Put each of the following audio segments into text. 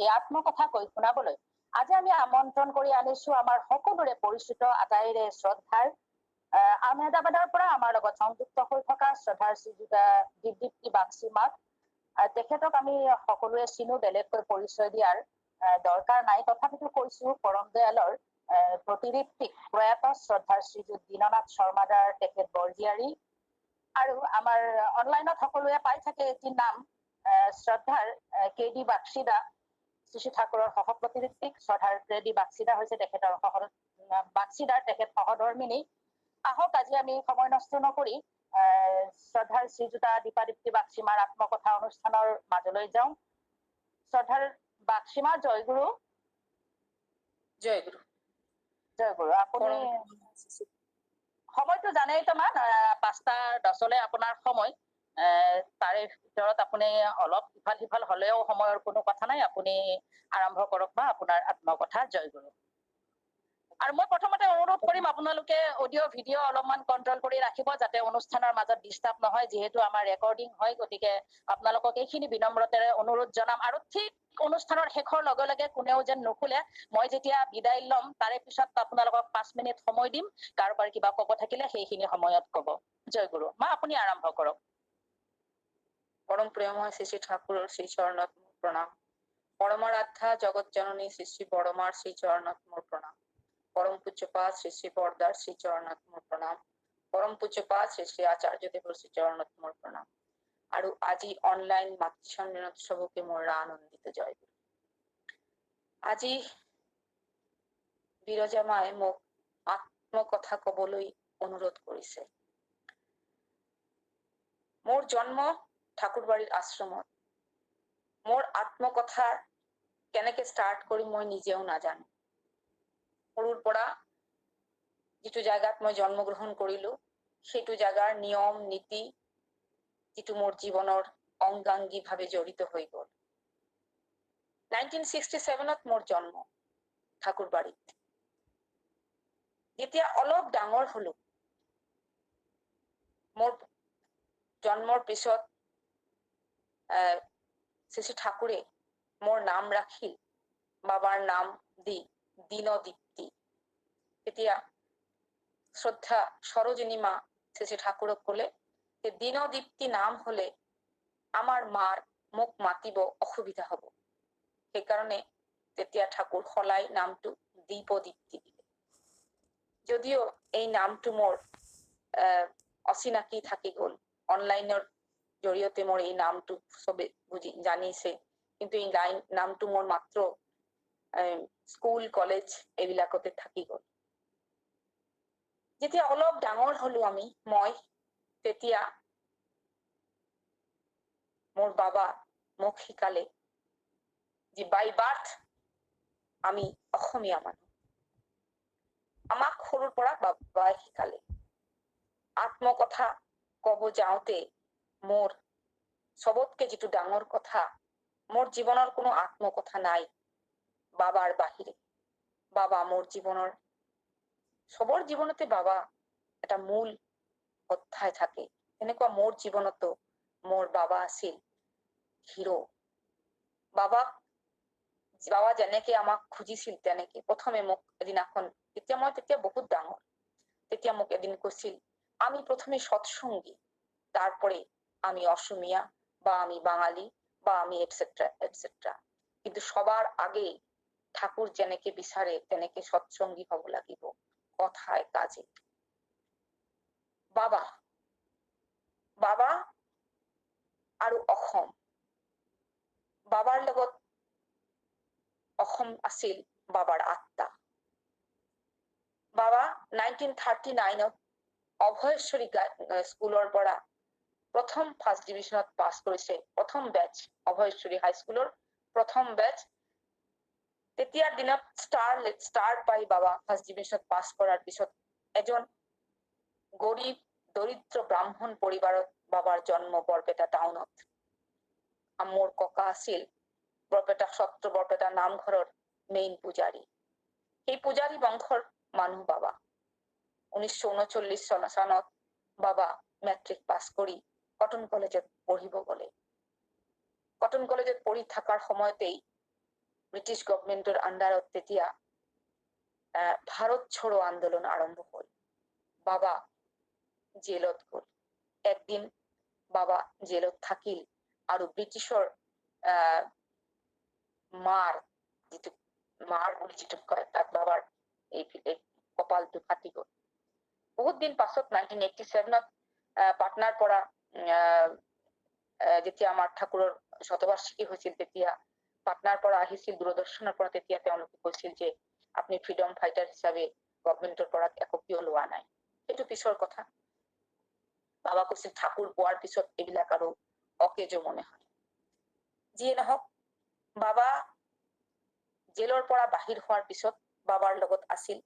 এই আত্মকথা কৈ শুনাবলৈ আজি আমি আমন্ত্ৰণ কৰি আনিছো আমাৰ সকলোৰে পৰিচিত আটাইৰে শ্ৰদ্ধাৰ আহমেদাবাদৰ পৰা আমাৰ লগত সংযুক্ত হৈ থকা শ্ৰদ্ধাৰ শ্ৰীযুতা দীপ্তি বাগচি মাক। তেখেতক আমি সকলোৱে চিনো, বেলেগকৈ পৰিচয় দিয়াৰ দৰকাৰ নাই, তথাপিতো কৈছো পৰম দয়ালৰ প্ৰতিঋত্বিক প্ৰয়াত শ্ৰদ্ধাৰ শ্ৰীযুত দীননাথ শৰ্মাদাৰ তেখেত বৰজিয়াৰী। আৰু আমাৰ অনলাইনত সকলোৱে পাই থাকে এটি নাম, শ্ৰদ্ধাৰ কে.ডি. বাগচিদা, শ্ৰী শ্ৰী ঠাকুৰৰ সহ প্ৰতিঋত্বিক শ্ৰদ্ধাৰ কে.ডি. বাগচিদা হৈছে তেখেতৰ বাগচিদাৰ তেখেত সহধৰ্মিনী। আহক আজি আমি সময় নষ্ট নকৰি শ্ৰদ্ধাৰ শ্ৰীযুতা দীপাদীপ্তি বাগচিমাৰ আত্মকথা অনুষ্ঠানৰ মাজলৈ যাওঁ। শ্ৰদ্ধাৰ বাগচিমা, জয়গুৰু। জয়গুৰু। জয়গুৰু। আপুনি সময়টো জানেই তোমাৰ 5:10 আপোনাৰ সময়। তাৰে ভিতৰত আপুনি অলপ ইফাল সিফাল হলেও সময়ৰ কোনো কথা নাই, আপুনি আৰম্ভ কৰক বা আপোনাৰ আত্মকথা। জয়গুৰু। আৰু মই প্ৰথমতে অনুৰোধ কৰিম আপোনালোকে অডিঅ' ভিডিঅ' অলপমান কন্ট্ৰল কৰি ৰাখিব, যাতে অনুষ্ঠানৰ মাজত ডিষ্টাৰ্ব নহয়, যিহেতু আমাৰ ৰেকৰ্ডিং হয়। গতিকে আপোনালোকক এইখিনি বিনম্ৰতাৰে অনুৰোধ জনাম। আৰু ঠিক অনুষ্ঠানৰ শেষৰ লগে লগে কোনেও যেন নুশুলে, মই যেতিয়া বিদায় ল'ম তাৰে পিছত আপোনালোকক 5 মিনিট সময় দিম, কাৰোবাৰ কিবা কব থাকিলে সেইখিনি সময়ত কব। জয়গুৰু। মা আপুনি আৰম্ভ কৰক। পরম প্রেমময় শ্রী শ্রী ঠাকুরের শ্রী চরণত প্রণাম। পরমারাধ্যা জগৎ জননী শ্রী শ্রী বড়মার শ্রী চরণত প্রণাম। পরম পূজ্যপাদ শ্রী শ্রী বরদার শ্রী চরণত প্রণাম। পরম পূজ্যপাদ শ্রী শ্রী আচার্য দেৱৰ শ্ৰী চৰণত মোৰ প্ৰণাম। আৰু আজি অনলাইন মাতৃ সন্মিলন সবকে মোৰ আনন্দিত। জয়গুৰু। আজি বিৰজা মায়ে মোক আত্মকথা কবলৈ অনুৰোধ কৰিছে। মোৰ জন্ম ঠাকুৰবাৰীৰ আশ্ৰমত। মোৰ আত্মকথা কেনেকে ষ্টাৰ্ট কৰি মই নিজেও নাজানো। সৰুৰ পৰা যিটো জায়গাত মই জন্মগ্ৰহণ কৰিলো, সেইটো জায়গাৰ নিয়ম নীতি যিটো মোৰ জীৱনৰ অংগাংগী ভাৱে জড়িত হৈ গল। 1967 মোৰ জন্ম ঠাকুৰবাৰীত। যেতিয়া অলপ ডাঙৰ হলো, মোৰ জন্মৰ পিছত শ্ৰী শ্ৰী ঠাকুৰে মোৰ নাম ৰাখি বাবার নাম দি দীনদীপ্তি। তেতিয়া শ্রদ্ধা সরোজিনী মা শ্রী শ্রী ঠাকুরক কলে যে দীনদীপ্তি নাম হলে আমার মার মুখ মাতিব অসুবিধা হব, সেইকাৰণে তেতিয়া ঠাকুৰ সলাই নামটো দীপদীপ্তি দিলে। যদিও এই নামটো মোৰ অচিনাকি থাকি গল, অনলাইনৰ জৰিয়তে মোৰ এই নামটো সবে বুজি জানিছে, কিন্তু এই নামটো মোৰ মাত্ৰ স্কুল কলেজ এইবিলাকতে থাকি গল। যেতিয়া অলপ ডাঙৰ হলো মই তেতিয়া মোৰ বাবা মোক শিকালে যে বাই বাৰ্থ আমি অসমীয়া মানুহ। আমাক সৰুৰ পৰা বাবাই শিকালে। আত্মকথা কব যাওঁতে মোৰ সবতকে যিটো ডাঙৰ কথা, মোৰ জীৱনৰ কোনো আত্মকথা নাই বাবাৰ বাহিৰে। বাবা মোৰ জীৱনৰ, সবৰ জীৱনতে বাবা এটা মূল অধ্যায় থাকে, এনেকুৱা মোৰ জীৱনতো মোৰ বাবা আছিল হিৰো। বাবা যেনেকে আমাক খুজিছিল তেনেকে প্ৰথমে মোক এদিনাখন, তেতিয়া বহুত ডাঙৰ, তেতিয়া মোক এদিন কৈছিল আমি প্রথমে সৎসঙ্গী, তারপরে আমি অসমীয়া বা আমি বাঙালি বা আমি এটসেট্রা এটসেট্রা, কিন্তু সবার আগে ঠাকুর যেনেকে বিচাৰে তেনেকে সৎসঙ্গী হব লাগিব কথায় কাজে। বাবা আৰু অসম, বাবাৰ লগত অসম আছিল বাবাৰ আত্মা। বাবা 1939 অভয়েশ্বৰী স্কুলৰ পৰা প্ৰথম ফাৰ্ষ্ট ডিভিজনত পাছ কৰিছে, প্ৰথম বেচ অভয়েশ্বৰী হাইস্কুলৰ প্ৰথম বেচ। তেতিয়াৰ দিনত ষ্টাৰ পাই বাবা ফাৰ্ষ্ট ডিভিজনত পাছ কৰাৰ পিছত এজন গৰীব দৰিদ্ৰ ব্ৰাহ্মণ পৰিবাৰত বাবাৰ জন্ম বৰপেটা টাউনত। মোৰ ককা আছিল বৰপেটা সত্ৰ বৰপেটা নামঘৰৰ মেইন পূজাৰী। সেই পূজাৰী বংশৰ মানুহ বাবা। 1939 চনত বাবা মেট্ৰিক পাছ কৰি কটন কলেজত পঢ়িব গলে। কটন কলেজত পঢ়ি থকাৰ সময়তেই ব্ৰিটিছ গভৰ্ণমেণ্টৰ আণ্ডাৰত তেতিয়া ভাৰত छोड़ो আন্দোলন আৰম্ভ হল। বাবা জেলত গল। একদিন বাবা জেলত থাকিল আৰু ব্ৰিটিছৰ মাৰ যিটো বুলি যিটো কয় তাত বাবাৰ এই কপালটো ফাটি গল। বহুত দিন পাছত 1987ত পাটনাৰ পৰা যেতিয়া আমাৰ ঠাকুৰৰ শতবাৰ্ষিকী হৈছিল তেতিয়া পাটনাৰ পৰা আহিছিল দূৰদৰ্শনৰ পৰা তেতিয়া তেওঁলোকে কৈছিল যে আপুনি ফ্ৰীডম ফাইটাৰ হিচাপে গভৰ্ণমেণ্টৰ পৰা একো কিয় লোৱা নাই। সেইটো পিছৰ কথা। বাবা কৈছিল ঠাকুৰ পোৱাৰ পিছত এইবিলাক আৰু অকেজো মনে হয়। যিয়ে নহওক বাবা জেলৰ পৰা বাহিৰ হোৱাৰ পিছত বাবাৰ লগত আছিল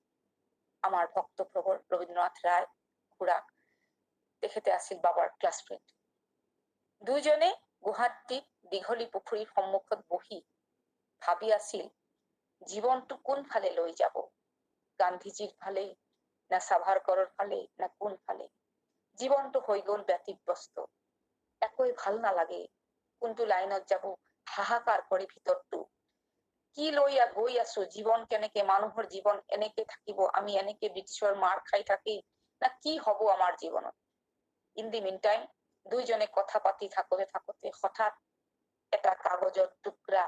আমাৰ ভক্তপ্ৰভৰ ৰবীন্দ্ৰনাথ ৰায় খুৰাক। তেখেতে আছিল বাবাৰ ক্লাছ ফ্ৰেণ্ড। দুইজনে গুৱাহাটীত দীঘলী পুখুৰীৰ সন্মুখত বহি ভাবি আছিল জীৱনটো কোনফালে লৈ যাব, গান্ধীজীৰ ফালে না সাভাৰকৰৰ ফালে না কোন ফালে। জীৱনটো হৈ গল ব্যতিব্যস্ত। একোৱে ভাল নালাগে, কোনটো লাইনত যাব হাহাকাৰ কৰি ভিতৰটো। কি লৈ গৈ আছো, জীৱন কেনেকে, মানুহৰ জীৱন এনেকে থাকিব, আমি এনেকে ব্ৰিটিছৰ মাৰ খাই থাকি না কি হব আমাৰ জীৱনত। ইন দি মিন টাইম দুইজনে কথা পাতি থাকোতে হঠাৎ এটা কাগজৰ টুকুৰা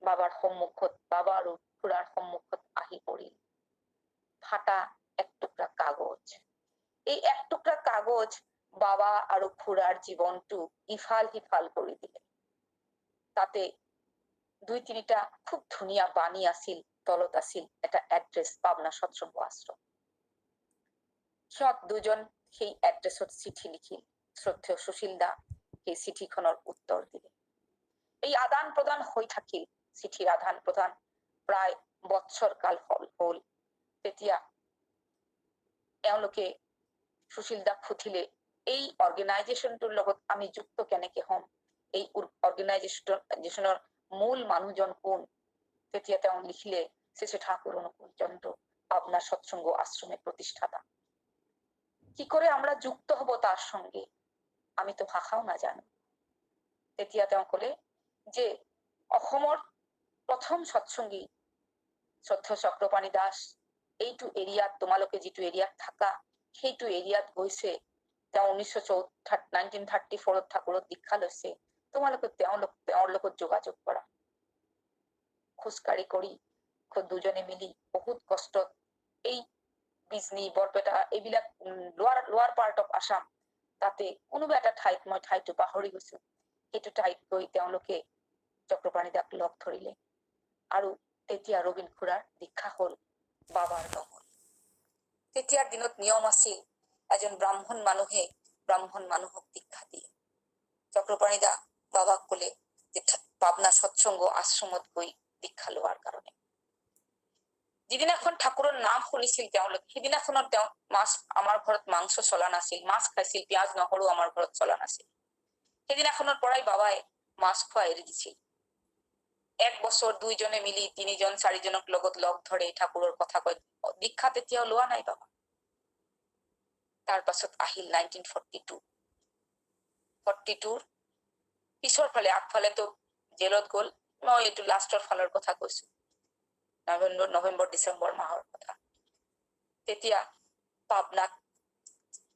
বাবাৰ সন্মুখত, বাবা আৰু খুৰাৰ সন্মুখত আহি পৰিল। ফাটা এক টুকৰা কাগজ। এই এক টুকৰা কাগজ বাবা আৰু খুৰাৰ জীৱনটো ইফাল সিফাল কৰি দিলে। তাতে দুই তিনিটা খুব ধুনীয়া বাণী আছিল, তলত আছিল এটা এড্ৰেছ পাবনা সৎসংগ আশ্ৰম। সিহঁত দুজন সেই এড্ৰেছত চিঠি লিখিল। শ্ৰদ্ধেয় সুশীল দা সেই চিঠিখনৰ উত্তৰ দিলে। এই আদান প্ৰদান হৈ থাকিল, চিঠিৰ আদান প্ৰদান প্ৰায় বৎসৰ কাল হল। তেতিয়া এওঁলোকে সুশীল দাক সুধিলে এই অৰ্গেনাইজেশ্যনটোৰ লগত আমি যুক্ত কেনেকে হম, এই অৰ্গেনাইজেশ্যনৰ মূল মানুহজন কোন। তেতিয়া তেওঁ লিখিলে শ্রী শ্রী ঠাকুর অনুকূল চন্দ্র পাবনা সৎসঙ্গ আশ্রমের প্রতিষ্ঠাতা। কি করে আমরা যুক্ত হব তার সঙ্গে, আমি তো ভাষাও নাজানো। তেতিয়া তেওঁ কলে যে অসমৰ প্ৰথম সৎসঙ্গী শ্ৰদ্ধেয় চক্ৰপাণি দাস এইটো এৰিয়াত, তোমালোকে যিটো এৰিয়াত থাকা সেইটো এৰিয়াত গৈছে। তেওঁ 1934 ঠাকুৰত দীক্ষা লৈছে। তোমালোকে তেওঁৰ লগত যোগাযোগ কৰা। খোজকাঢ়ি কৰি দুজনে মিলি বহুত কষ্টত এই বিজনী বৰপেটা এইবিলাক লোৱাৰ পাৰ্ট অফ আসাম, তাতে কোনোবা এটা ঠাইত, মই ঠাইটো পাহৰি গৈছো, সেইটো ঠাইত গৈ তেওঁলোকে চক্ৰপাণি দাক লগ ধৰিলে আৰু তেতিয়া ৰবীন খুৰাৰ দীক্ষা হল বাবাৰ লগত। তেতিয়াৰ দিনত নিয়ম আছিল এজন ব্ৰাহ্মণ মানুহে ব্ৰাহ্মণ মানুহক দীক্ষা দিয়ে। চক্ৰপাণি দা বাবাক কলে যে পাবনা সৎসংগ আশ্ৰমত গৈ দীক্ষা লোৱাৰ কাৰণে। যিদিনাখন ঠাকুৰৰ নাম শুনিছিল তেওঁলোকে, সিদিনাখনত তেওঁ মাছ, আমাৰ ঘৰত মাংস চলা নাছিল, মাছ খাইছিল, পিঁয়াজ নহৰু আমাৰ ঘৰত চলা নাছিল। সেইদিনাখনৰ পৰাই বাবাই মাছ খোৱা এৰি দিছিল। এক বছৰ দুইজনে মিলি 3জন 4জনক লগত লগ ধৰে ঠাকুৰৰ কথা কয়। দীক্ষা তেতিয়াও লোৱা নাই বাবা। তাৰ পাছত আহিল 1942 পিছৰ ফালে, আগফালেতো জেলত গল। মই এইটো লাষ্টৰ ফালৰ কথা কৈছো, নৱেম্বৰ ডিচেম্বৰ মাহৰ কথা। তেতিয়া পাবনাত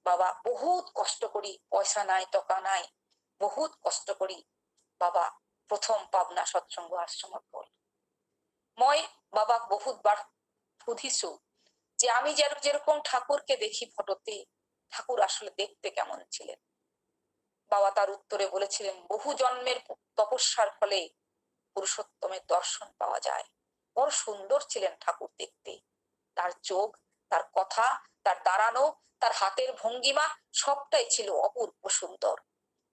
বাবা বহুত কষ্ট কৰি, পয়সা নাই টকা নাই, বহুত কষ্ট কৰি বাবা প্ৰথম পাবনা সৎসংগ আশ্ৰমত গল। মই বাবাক বহুতবার সুধিছো যে আমি যেরকম ঠাকুরকে দেখি ফটোতে, ঠাকুর আসলে দেখতে কেমন ছিলেন। বাবা তার উত্তরে বলেছিলেন বহু জন্মের তপস্যার ফলে পুরুষোত্তমের দর্শন পাওয়া যায়। বড় সুন্দর ছিলেন ঠাকুর দেখতে। তার চোখ, তার কথা, তার দাঁড়ানো, তার হাতের ভঙ্গিমা সবটাই ছিল অপূর্ব সুন্দর।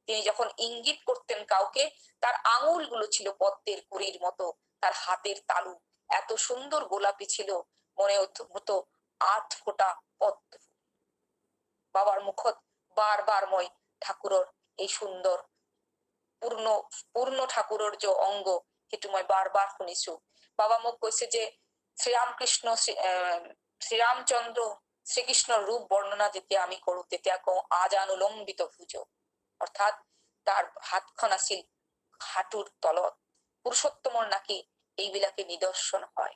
তিনি যখন ইঙ্গিত করতেন কাউকে, তার আঙুলগুলো ছিল পদ্মের কুড়ির মতো, তার হাতের তালু এত সুন্দর গোলাপি ছিল, মনে হতো 8 ফোঁটা পদ্ম। বাবার মুখত বারবার মই ঠাকুৰৰ এই সুন্দৰ পূৰ্ণ ঠাকুৰৰ যে অংগ সেইটো মই বাৰবাৰ শুনিছো। বাবা মোক কৈছে যে শ্ৰীৰামচন্দ্ৰ শ্ৰীকৃষ্ণৰ ৰূপ বৰ্ণনা যেতিয়া আমি কৰো তেতিয়া কওঁ আজানুলম্বিত ভুজ, অৰ্থাৎ তাৰ হাতখন আছিল হাঁটুৰ তলত। পুৰুষোত্তমৰ নাকি এইবিলাকে নিদৰ্শন হয়।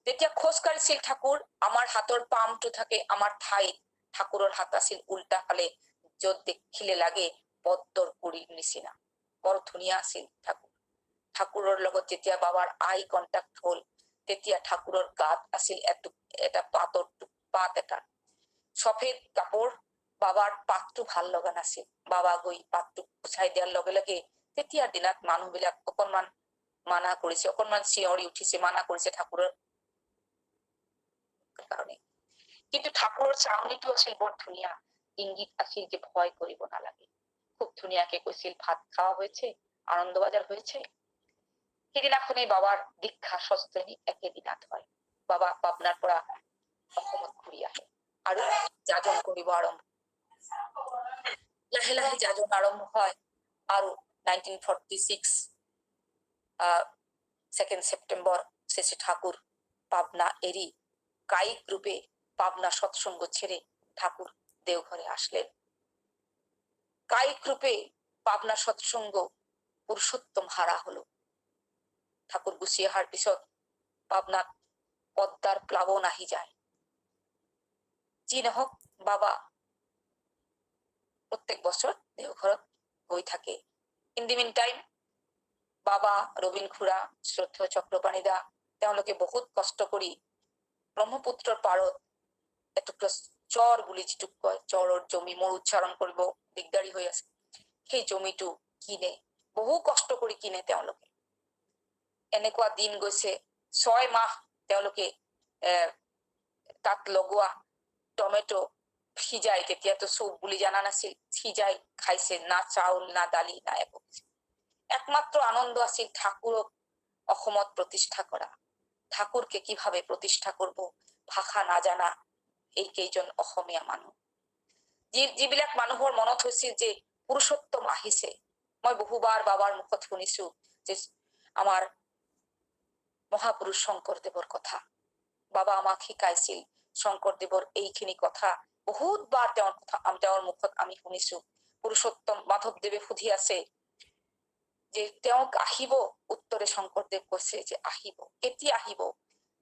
যেতিয়া খোজ কাঢ়িছিল ঠাকুৰ, আমাৰ হাতৰ পামটো থাকে আমাৰ ঠাইত, ঠাকুৰৰ হাত আছিল উল্টা ফালে, য'ত দেখিলে লাগে পদ্মৰ কুৰিৰ নিচিনা। বৰ ধুনীয়া আছিল ঠাকুৰ। ঠাকুৰৰ লগত যেতিয়া বাবাৰ আই কণ্টেক্ট হল, তেতিয়া ঠাকুৰৰ গাত আছিল এটা পাত এটা সফেদ কাপোৰ। বাবাৰ পাতটো ভাল লগা নাছিল। বাবা গৈ পাতটো গুচাই দিয়াৰ লগে লগে তেতিয়াৰ দিনত মানুহবিলাক অকনমান মানা কৰিছে, অকনমান চিঞৰি উঠিছে, মানা কৰিছে ঠাকুৰৰ কাৰণে। কিন্তু ঠাকুৰৰ চাউনিটো আছিল বৰ ধুনীয়া, ইংগিত আছিল যে ভয় কৰিব নালাগে। খুব ধুনীয়াকে কৈছিল ভাত খাওয়া হয়েছে, আনন্দবাজাৰ হয়েছে। সেইদিনাখনেই বাবাৰ দীক্ষা সস্ত্ৰনি একেদিনাত হয়। বাবা পাবনাৰ পৰা অসমত ঘূৰি আহে আৰু যাজন কৰিব আৰম্ভ। লাহে লাহে যাজন আৰম্ভ হয় আৰু 1946 2 সেপ্টেম্বর শ্রী শ্রী ঠাকুর পাবনা এরি কায়িক রূপে পাবনা সৎসঙ্গ ছেড়ে ঠাকুর দেওঘরে আসলেন। কায়িক রূপে পাবনা সৎসঙ্গ পুরুষোত্তম হারা হলো। ঠাকুর গুছিয়ে অহাৰ পিছত পাবনাত পদ্মাৰ প্লাৱন আহি যায়। যি নহওক বাবা প্ৰত্যেক বছৰ দেওঘৰত গৈ থাকে। ইন দি মিন টাইম বাবা, ৰবীন খুৰা, শ্ৰদ্ধেয় চক্ৰপাণি দা তেওঁলোকে বহুত কষ্ট কৰি ব্ৰহ্মপুত্ৰৰ পাৰত এটুকুৰা চৰ বুলি যিটোক কয়, চৰৰ জমি, মোৰ উচ্চাৰণ কৰিব দিগদাৰী হৈ আছে, সেই জমিটো কিনে, বহু কষ্ট কৰি কিনে তেওঁলোকে। এনেকুৱা দিন গৈছে 6 মাহ তেওঁলোকে তাত লগোৱা টমেটো সিজাই, তেতিয়াতো চুপ বুলি জানা নাছিল, সিজাই খাইছে, না চাউল না দালি না একো। একমাত্ৰ আনন্দ আছিল ঠাকুৰক অসমত প্ৰতিষ্ঠা কৰা। ঠাকুৰকে কিভাবে প্ৰতিষ্ঠা কৰব, ভাষা নাজানা এই কেইজন অসমীয়া মানুহ। যিবিলাক মানুহৰ মনত হৈছিল যে পুৰুষোত্তম আহিছে। মই বহুবাৰ বাবাৰ মুখত শুনিছো যে আমাৰ মহাপুৰুষ শংকৰদেৱৰ কথা। বাবা আমাক শিকাইছিল শংকৰদেৱৰ এইখিনি কথা বহুতবাৰ তেওঁৰ মুখত আমি শুনিছো। পুৰুষোত্তম মাধৱদেৱে সুধি আছে যে তেওঁক আহিব, উত্তৰে শংকৰদেৱ কৈছে যে আহিব। কেতিয়া আহিব?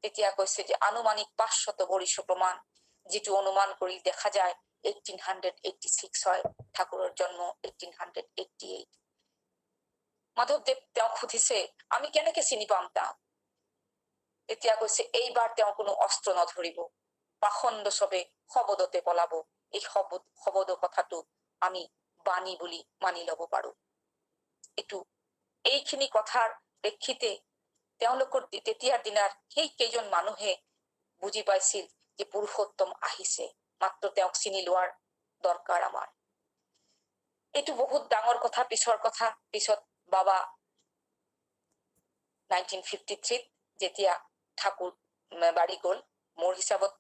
তেতিয়া কৈছে যে আনুমানিক 500 বৰ্ষ প্ৰমাণ, যিটো অনুমান কৰি দেখা যায় 1886 হয়, ঠাকুৰৰ জন্ম 1888। মাধৱদেৱ তেওঁক সুধিছে আমি কেনেকে চিনি পাম তাক? এতিয়া কৈছে এইবাৰ তেওঁ কোনো অস্ত্ৰ নধৰিব, পাখণ্ড চবে শবদতে পলাব। এই শবদ কথাটো আমি বাণী বুলি মানি লব পাৰো। এইখিনি কথাৰ প্ৰেক্ষিতে তেওঁলোকৰ তেতিয়াৰ দিনাৰ সেই কেইজন মানুহে বুজি পাইছিল যে পুৰুষোত্তম আহিছে, মাত্ৰ তেওঁক চিনি লোৱাৰ দৰকাৰ আমাৰ। এইটো বহুত ডাঙৰ কথা, পিছৰ কথা। পিছত বাবা 1953 যেতিয়া ঠাকুৰ বাঢ়ি গল, মোৰ হিচাপত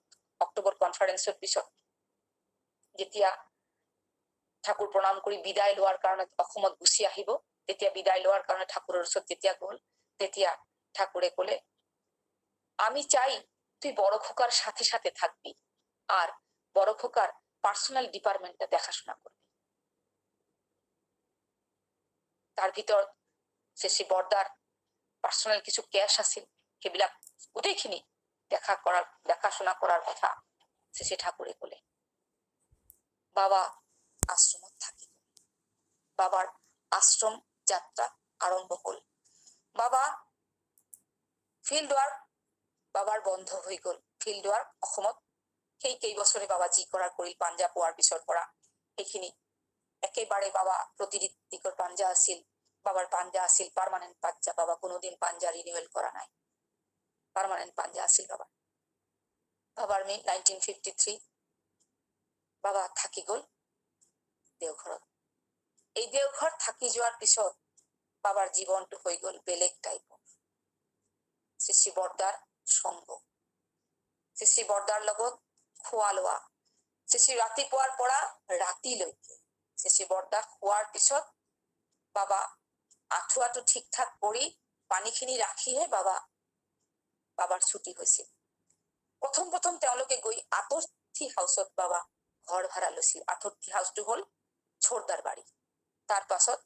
অক্টোবৰ কনফাৰেন্সৰ পিছত যেতিয়া ঠাকুৰ প্ৰণাম কৰি বিদায় লোৱাৰ কাৰণে অসমত গুচি আহিব, তেতিয়া বিদায় লোৱাৰ কাৰণে ঠাকুৰৰ ওচৰত যেতিয়া গল, তেতিয়া ঠাকুৰে কলে আমি চাই তুই বড় খোকার সাথে সাথে থাকবি আর বড় খোকার পার্সোনাল ডিপার্টমেন্টটা দেখাশোনা করবি। তার ভিতর শ্রী বর্দার পার্সোনাল কিছু ক্যাশ আছিল, সেইবিলাক গোটেইখিনি দেখাশোনা করার কথা শ্রী ঠাকুরে কলে। বাবা আশ্রমত থাকি, বাবার আশ্রম যাত্রা আরম্ভ হল। বাবা ফিল্ড ওয়ার্ক বাবাৰ বন্ধ হৈ গল। ফিল্ড ওয়াৰ্ক অসমত সেই কেইবছৰে বাবা যি কৰাৰ কৰিল, পাঞ্জা পোৱাৰ পিছৰ পৰা সেইখিনি একেবাৰে বাবা প্ৰতিনিধিকৰ পাঞ্জা আছিল। বাবার পাঞ্জা আছিল পার্মানেন্ট পাঞ্জা। বাবা কোনোদিন পাঞ্জা রিনিউয়াল করা নাই, পার্মানেন্ট পাঞ্জা আছিল বাবার। বাবার 1953 বাবা থাকি গল দেওঘৰত। এই দেওঘৰ থাকি যোৱাৰ পিছত বাবাৰ জীৱনটো হৈ গল বেলেগ টাইপৰ। শ্ৰী বৰ্দাৰ সংগ, শ্ৰী বৰ্দাৰ লগত খোৱা লোৱা, শ্ৰী ৰাতিপুৱাৰ পৰা ৰাতিলৈকে। শ্ৰী বৰ্দা খোৱাৰ পিছত বাবা আঁঠুৱাটো ঠিক ঠাক কৰি পানীখিনি ৰাখিহে বাবাৰ ছুটি হৈছিল। প্ৰথম তেওঁলোকে গৈ আতৰ্থী হাউচত বাবা ঘৰ ভাড়া লৈছিল। আতৰ্থী হাউচটো হল ছোৰদাৰ বাড়ি, তাৰ পাছত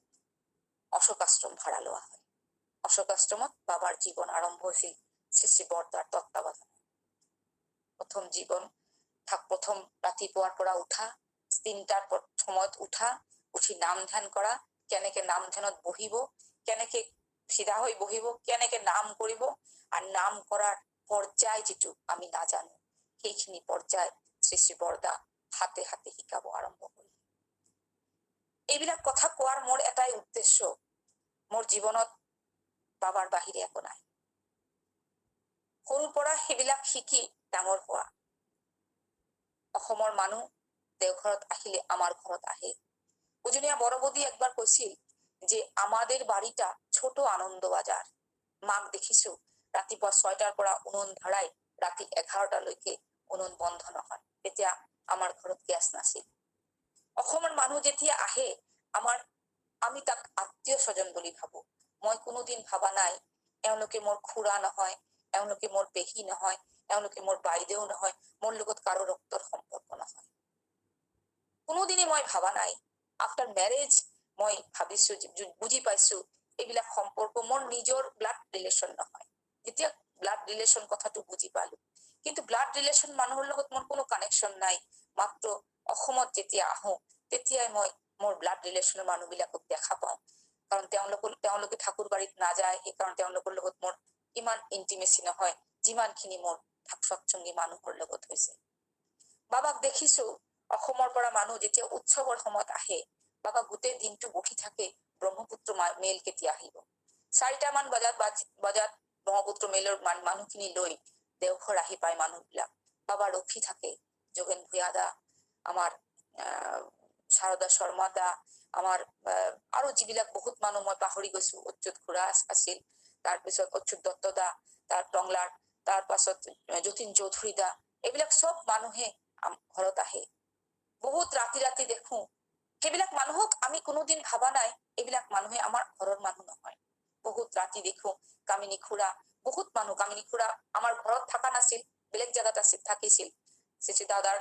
অশোক আশ্ৰম ভাড়া লোৱা হয়। অশোক আশ্ৰমত বাবাৰ জীবন আৰম্ভ হয়েছিল শ্ৰী শ্ৰী বৰদাৰ তত্ত্বাৱধানে। প্ৰথম ৰাতিপুৱাৰ পৰা উঠা, 3টাৰ সময়ত উঠা, উঠি নাম ধ্যান কৰা, কেনেকে নাম ধ্যানত বহিব, কেনেকে সিধা হৈ বহিব, কেনেকে নাম কৰিব, আৰ নাম কৰাৰ পৰ্যায় যিটো আমি নাজানো, সেইখিনি পৰ্যায় শ্ৰী শ্ৰী বৰদা হাতে হাতে শিকাব আৰম্ভ কৰিলে। এইবিলাক কথা কোৱাৰ মোৰ এটাই উদ্দেশ্য, মোৰ জীৱনত বাবাৰ বাহিৰে একো নাই। সৰুৰ পৰা সেইবিলাক শিকি ডাঙৰ হোৱা। অসমৰ মানুহ দেওঘৰত আহিলে আমাৰ ঘৰত আহে। পূজনীয় বড় বৌদি একবাৰ কৈছিল যে আমাদেৰ বাড়িটা ছোট আনন্দ বাজাৰ। মাক দেখিছো ৰাতিপুৱা 6টাৰ পৰা উনুন ধৰাই ৰাতি 11টালৈকে উনুন বন্ধ নহয়। তেতিয়া আমাৰ ঘৰত গেছ নাছিল। অসমৰ মানুহ যেতিয়া আহে আমি তাক আত্মীয় স্বজন বুলি ভাবো। মই কোনোদিন ভাবা নাই এওঁলোকে মোৰ খুৰা নহয়, এওঁলোকে মোৰ পেহী নহয়, এওঁলোকে মোৰ বাইদেউ নহয়, মোৰ লগত কাৰো ৰক্তৰ সম্পৰ্ক নহয়। কোনোদিনে মই ভাবা নাই। আফটাৰ ম্যাৰেজ মই ভাবিছো, বুঝি পাইছো এইবিলাক সম্পৰ্ক মোৰ নিজৰ ব্লাড ৰিলেশন নহয়। যেতিয়া ব্লাড ৰিলেশন কথাটো বুঝি পালো, কিন্তু ব্লাড ৰিলেশন মানুহৰ লগত মোৰ কোনো কানেকশন নাই। মাত্ৰ অসমত যেতিয়া আহো তেতিয়াই মই মোৰ ব্লাড ৰিলেশনৰ মানুহবিলাকক দেখা পাওঁ। কাৰণ তেওঁলোকে ঠাকুৰ বাৰীত নাযায়, সেইকাৰণে তেওঁলোকৰ লগত মোৰ ইমান ইন্টিমেসি নহয় যিমানখিনি মোৰ সৎসংগী মানুহৰ লগত হৈছে। বাবাক দেখিছো অসমৰ পৰা মানুহ যেতিয়া উৎসৱৰ সময়ত আহে, বাবা গোটেই দিনটো বহি থাকে ব্ৰহ্মপুত্ৰ মেল কেতিয়া আহিব। 4টামান বজাত ব্ৰহ্মপুত্ৰ মেলৰ মানুহখিনি লৈ দেওঘৰ আহি পায় মানুহবিলাক। বাবা ৰখি থাকে, যোগেন ভূঞা দা, আমাৰ শাৰদা শৰ্মা দা, আমাৰ আৰু যিবিলাক বহুত মানুহ মই পাহৰি গৈছো, অচ্যুত খুৰা আছিল, তাৰপিছত অচ্যুত দত্ত দা, তাৰ টংলাৰ, তাৰ পাছত যতীন চৌধুৰী দা, এইবিলাক সব মানুহে ঘৰত আহে। বহুত ৰাতি ৰাতি দেখো। সেইবিলাক মানুহক আমি কোনোদিন ভাবা নাই এইবিলাক মানুহে আমাৰ ঘৰৰ মানুহ নহয়। বহুত ৰাতি দেখো কামিনী খুৰা, বহুত মানুহ। কামিনী খুৰা আমাৰ ঘৰত থকা নাছিল, বেলেগ জায়গাত থাকিছিল। শ্ৰী দাদাৰ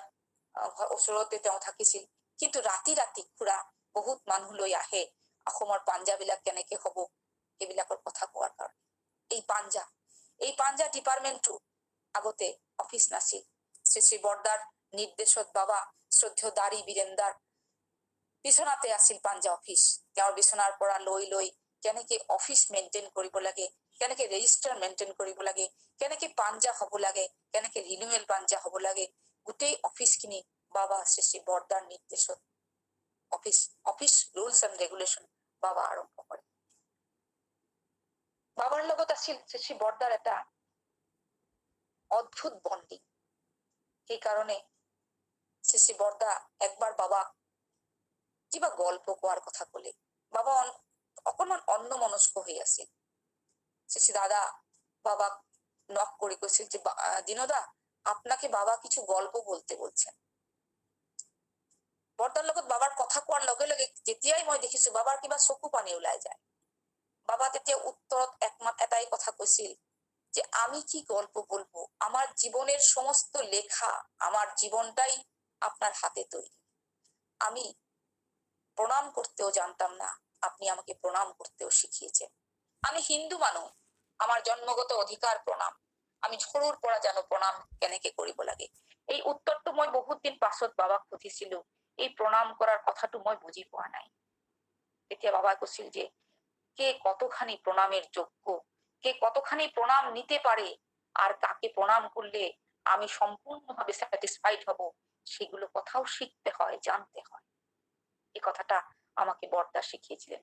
ওচৰতে তেওঁ থাকিছিল। কিন্তু ৰাতি ৰাতি খুৰা বহুত মানুহ লৈ আহে অসমৰ পাঞ্জাবিলাক কেনেকে হব এইবিলাকৰ কথা কোৱাৰ কাৰণে। এই পাঞ্জা ডিপাৰ্টমেন্টটো আগতে অফিস নাছিল। শ্ৰী শ্ৰী বৰদাৰ নিৰ্দেশত বাবা শ্ৰদ্ধেয় দাৰি বীৰেন্দাৰ বিছনাতে আছিল পাঞ্জা অফিস। তেওঁৰ বিছনাৰ পৰা লৈ কেনেকে অফিস মেইনটেইন কৰিব লাগে, কেনেকে ৰেজিষ্টাৰ মেইনটেইন কৰিব লাগে, কেনেকে পাঞ্জা হব লাগে, কেনেকে ৰিনিউৱেল পাঞ্জা হব লাগে, গোটেই অফিসখিনি বাবা শ্ৰী শ্ৰী বৰদাৰ নিৰ্দেশত অফিস ৰুলস এণ্ড ৰেগুলেশন বাবা আৰম্ভ কৰে। বাবাৰ লগত আছিল শ্ৰী শ্ৰী বৰদাৰ এটা অদ্ভুত বন্ডিং। সেইকাৰণে শ্ৰী শ্ৰী বৰদা একবাৰ বাবাক কিবা গল্প কোৱাৰ কথা কলে। বাবা অকণমান অন্যমনস্ক হৈ আছিল। শ্ৰী শ্ৰী দাদা বাবাক নক কৰে কৈছিল যে দিনদা আপনাকে বাবা কিছু গল্প বলতে বলছেন। বৰদাৰ লগত বাবাৰ কথা কোৱাৰ লগে লগে যেতিয়াই মই দেখিছো বাবাৰ কিবা চকু পানী ওলাই যায়। বাবা তেতিয়া উত্তৰত এটাই কথা কৈছিল যে আমি কি গল্প বলবো, আমার জীবনের সমস্ত লেখা, আমার জীবনটাই আপনার হাতে তৈরি। আমি প্রণাম করতেও জানতাম না, আপনি আমাকে প্রণাম করতেও শিখিয়েছেন। আমি হিন্দু মানুহ, আমার জন্মগত অধিকার প্ৰণাম। আমি সৰুৰ পৰা জানো প্ৰণাম কেনেকে কৰিব লাগে। এই উত্তৰটো মই বহুত দিন পাছত বাবাক সুধিছিলো। এই প্ৰণাম কৰাৰ কথাটো মই বুজি পোৱা নাই। তেতিয়া বাবা কৈছিল যে কে কতখানি প্রণামের যোগ্য, কে কতখানি প্রণাম নিতে পারে, আর কাকে প্রণাম করলে আমি সম্পূর্ণভাবে স্যাটিসফাইড হব, সেগুলো কথাও শিখতে হয়, জানতে হয়। এই কথাটা আমাকে বৰদা শিখিয়েছিলেন।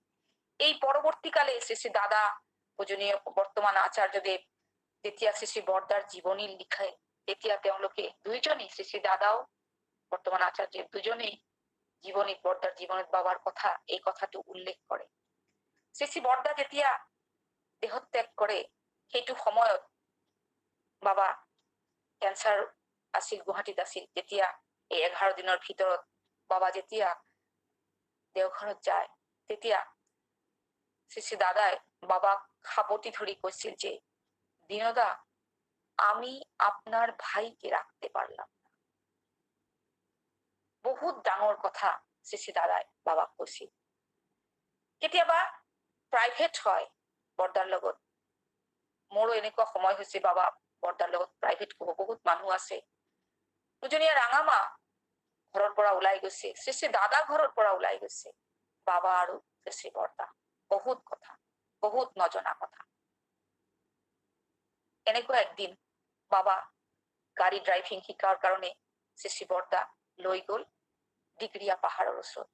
এই পৰবৰ্তীকালে শ্ৰী শ্ৰী দাদা পূজনীয় বৰ্তমান আচাৰ্যদেব যেতিয়া শ্ৰী শ্ৰী বৰদাৰ জীৱনী লিখে, তেতিয়া তেওঁলোকে দুইজনেই, শ্ৰী শ্ৰী দাদাও বৰ্তমান আচাৰ্য দুজনেই জীৱনীত বৰদাৰ জীৱনত বাবাৰ কথা, এই কথাটো উল্লেখ কৰে। শ্ৰী শ্ৰী বৰদা যেতিয়া দেহত্যাগ কৰে, সেইটো সময়ত বাবা ক্যান্সাৰ আছিল, গুৱাহাটীত আছিল। তেতিয়া এই 11 দিনৰ ভিতৰত বাবা যেতিয়া দেওঘৰত যায়, তেতিয়া শ্ৰী শ্ৰী দাদাই বাবাক খাপতি ধৰি কৈছিল যে দিনদা আমি আপনাৰ ভাইকে ৰাখতে পাৰলাম না। বহুত ডাঙৰ কথা শ্ৰী শ্ৰী দাদাই বাবাক কৈছিল। কেতিয়াবা প্ৰাইভেট হয়, বৰদাৰ লগত মোৰো এনেকুৱা সময় হৈছে বাবা বৰদাৰ লগত প্ৰাইভেট ক'ব বহুত মানুহ আছে দুজনীয়া ৰাঙামা ঘৰৰ পৰা ওলাই গৈছে শ্ৰী শ্ৰী দাদা ঘৰৰ পৰা ওলাই গৈছে বাবা আৰু শ্ৰী শ্ৰী বৰদা বহুত কথা বহুত নজনা কথা এনেকুৱা একদিন বাবা গাড়ী ড্ৰাইভিং শিকাৰ কাৰণে শ্ৰী শ্ৰী বৰদা লৈ গ'ল ডিগ্ৰীয়া পাহাৰৰ ওচৰত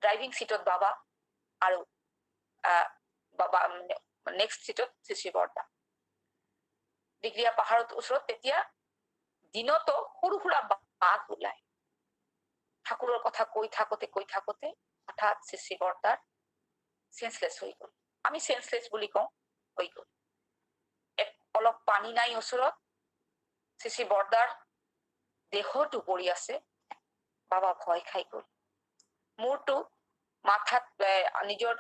ড্ৰাইভিং সিটত বাবা আৰু বাবা নেক্সট সিটত শ্ৰী শ্ৰী বৰদা ডিগ্ৰীয়া পাহাৰৰ ওচৰত তেতিয়া দিনতো সৰু সুৰা বাঘ ওলায় ঠাকুৰৰ কথা কৈ থাকোতে হঠাৎ শ্ৰী শ্ৰী বৰদাৰ সেন্সলেস হৈ গ'ল আমি সেন্সলেস বুলি কওঁ হৈ গ'ল অলপ পানী নাই ওচৰত শ্ৰী শ্ৰী বৰদাৰ দেহটো পৰি আছে বাবা ভয় খাই গ'ল মূৰটো মাথাত নিজৰ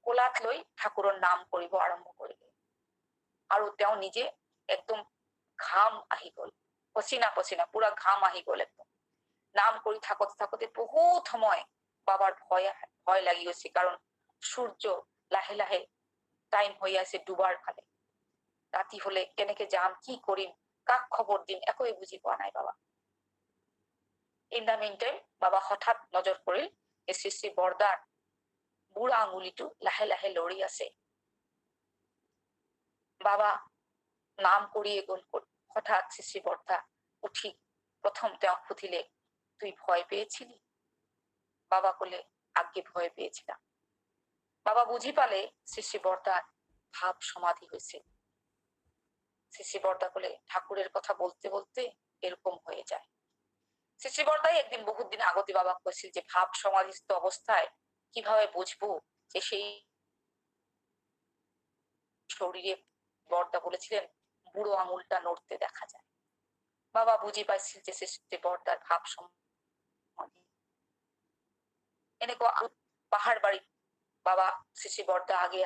কোলাত লৈ ঠাকুৰৰ নাম কৰিব আৰম্ভ কৰিলে আৰু তেওঁ নিজে একদম ঘাম আহি গ'ল পচিনা পুৰা ঘাম আহি গ'ল একদম নাম কৰি থাকোতে বহুত সময় বাবার ভয় লাগি গৈছে কারণ সূর্য লাহে লাহে টাইম হয়ে আছে ডুবার ফালে রাতি হলে কেনেকে যাম কি করিম কাক খবর দিম একোই বুঝি পোৱা নাই বাবা ইন দা মিন টাইম বাবা হঠাৎ নজৰ কৰিল শ্ৰী শ্ৰী বৰদাৰ বুঢ়া আঙুলিটো লাহে লাহে লৰি আছে বাবা নাম কৰিয়ে গ'ল হঠাৎ শ্ৰী শ্ৰী বৰদা উঠি প্রথম তেওঁক সুধিলে তুই ভয় পেয়েছিলি বাবা কলে আগে ভয় পেয়েছিলাম বাবা বুঝি পালে শ্রী শ্রী বরদার ভাব সমাধি হয়েছে শ্রী শ্রী বরদা কলে ঠাকুরের কথা বলতে বলতে এরকম হয়ে যায় শ্রী শ্রী বরদাই একদিন বহুত দিন আগতে বাবা কইছিল যে ভাব সমাধিস্থ অবস্থায় কিভাবে বুঝবো যে সেই শরীরে বরদা বলেছিলেন বুড়ো আঙুলটা নড়তে দেখা যায় বাবা বুঝি পাইছিল যে শ্রী শ্রী বরদার ভাব সমাধি এনেকুৱা পাহাড় বাড়ি বাবা শ্ৰী শ্ৰী বৰদা আগে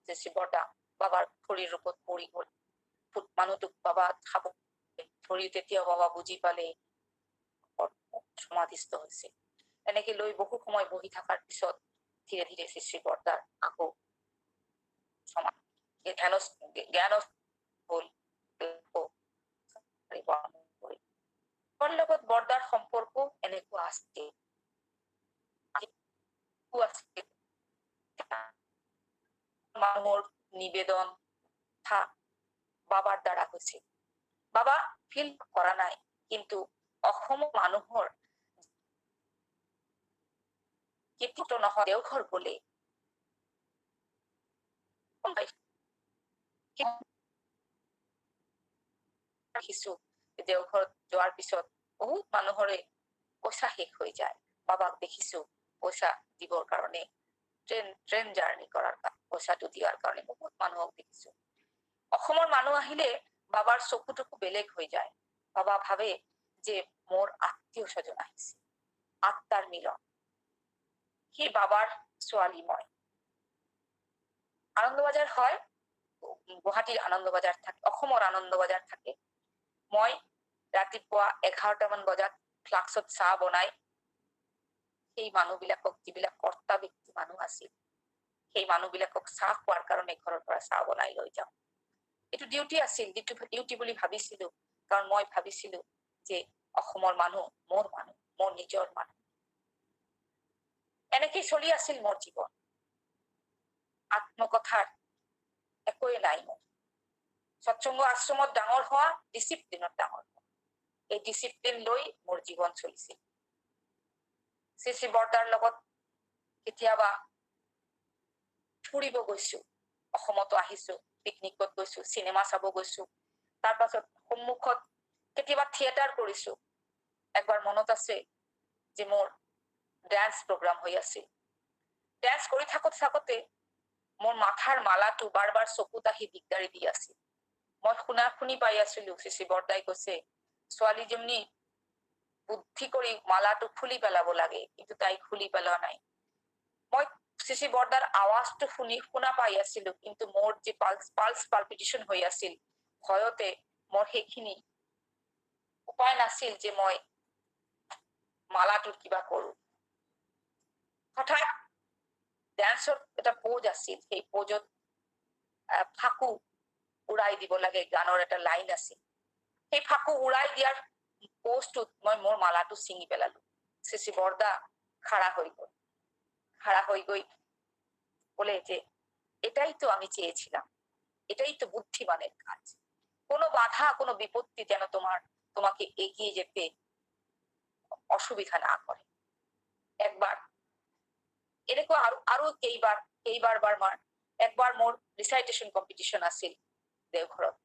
শ্ৰী শ্ৰী বৰদা বাবাৰ ভৰিৰ ওপৰত পৰি গ'ল মানুহটোক বাবা খাব ভৰি তেতিয়াও বাবা বুজি পালে সমাধিস্থ হৈছে এনেকে লৈ বহু সময় বহি থকাৰ পিছত ধীৰে ধীৰে শ্ৰী শ্ৰী বৰদাৰ আকৌ জ্ঞান হল লগত বৰদাৰ সম্পৰ্ক এনেকুৱা আছে মানুহৰ নিবেদন বাবাৰ দ্বাৰা হৈছে বাবা ফিল কৰা নাই কিন্তু অসমৰ মানুহৰ কেতিয়াও নহয় দেওঘৰ গলে দেওঘৰত যোৱাৰ পিছত বহুত মানুহৰে পইচা শেষ হৈ যায় বাবাক দেখিছো পইচা দিবৰ কাৰণে ট্ৰেন জাৰ্নি কৰাৰ পইচাটো দিয়াৰ কাৰণে বহুত মানুহক দেখিছো অসমৰ মানুহ আহিলে বাবাৰ চকুটুকু বেলেগ হৈ যায় বাবা ভাবে যে মোৰ আত্মীয় স্বজন আহিছে আত্মাৰ মিলন সেই বাবাৰ ছোৱালী মই আনন্দবাজাৰ হয় গুৱাহাটীৰ আনন্দবাজাৰ থাকে অসমৰ আনন্দবাজাৰ থাকে মই ৰাতিপুৱা 11টামান বজাত ফ্লাক্সত চাহ বনাই সেই মানুহবিলাকক যিবিলাক কৰ্তা ব্যক্তি মানুহ আছিল সেই মানুহবিলাকক চাহ খোৱাৰ কাৰণে ঘৰৰ পৰা চাহ বনাই লৈ যাওঁ এইটো ডিউটি আছিল ডিউটি বুলি ভাবিছিলো কাৰণ মই ভাবিছিলো যে অসমৰ মানুহ মোৰ নিজৰ মানুহ এনেকেই চলি আছিল মোৰ জীৱন আত্মকথাৰ একোৱে নাই মোৰ সৎসংগ আশ্ৰমত ডাঙৰ হোৱা ডিচিপ্লিনত ডাঙৰ হোৱা এই ডিচিপ্লিন লৈ মোৰ জীৱন চলিছিল শ্ৰী শ্ৰী বৰদাৰ লগত কেতিয়াবা ফুৰিব গৈছো অসমতো আহিছো পিকনিকত গৈছো চিনেমা চাব গৈছো তাৰ পাছত সন্মুখত কেতিয়াবা থিয়েটাৰ কৰিছো একবাৰ মনত আছে যে মোৰ ডান্স প্ৰগ্ৰাম হৈ আছিল ডান্স কৰি থাকোতে মোৰ মাথাৰ মালাটো বাৰ বাৰ চকুত আহি দিগদাৰি দি আছিল মই শুনি পাই আছিলো শ্ৰী শ্ৰী বৰদাই কৈছে ছোৱালীজনী বুদ্ধি কৰি মালাটো খুলি পেলাব লাগে কিন্তু তাই খুলি পেলোৱা নাই মই শ্ৰী শ্ৰী বৰদাৰ আৱাজটো শুনা পাই আছিলো কিন্তু মোৰ যে পালছ পালপিটেশ্যন হৈ আছিল ভয়তে মোৰ সেইখিনি উপায় নাছিল যে মই মালাটোৰ কিবা কৰো হঠাৎ ডেন্সৰ এটা প'জ আছিল, সেই প'জত ফাকু উৰাই দিব লাগে, গানৰ এটা লাইন আছিল। সেই ফাকু উৰাই দিয়াৰ প'জটোত মই মোৰ মালাটো ছিঙি পেলালো। শ্ৰী বৰদা খাড়া হয়ে গই বলে যে এটাই তো আমি চেয়েছিলাম, এটাই তো বুদ্ধিমানের কাজ, কোনো বাধা কোনো বিপত্তি যেন তোমাকে এগিয়ে যেতে অসুবিধা না করে। একবার এনেকুৱা আৰু একবাৰ মোৰ ৰিচাইটেশ্যন কম্পিটিশ্যন আছিল দেওঘৰত।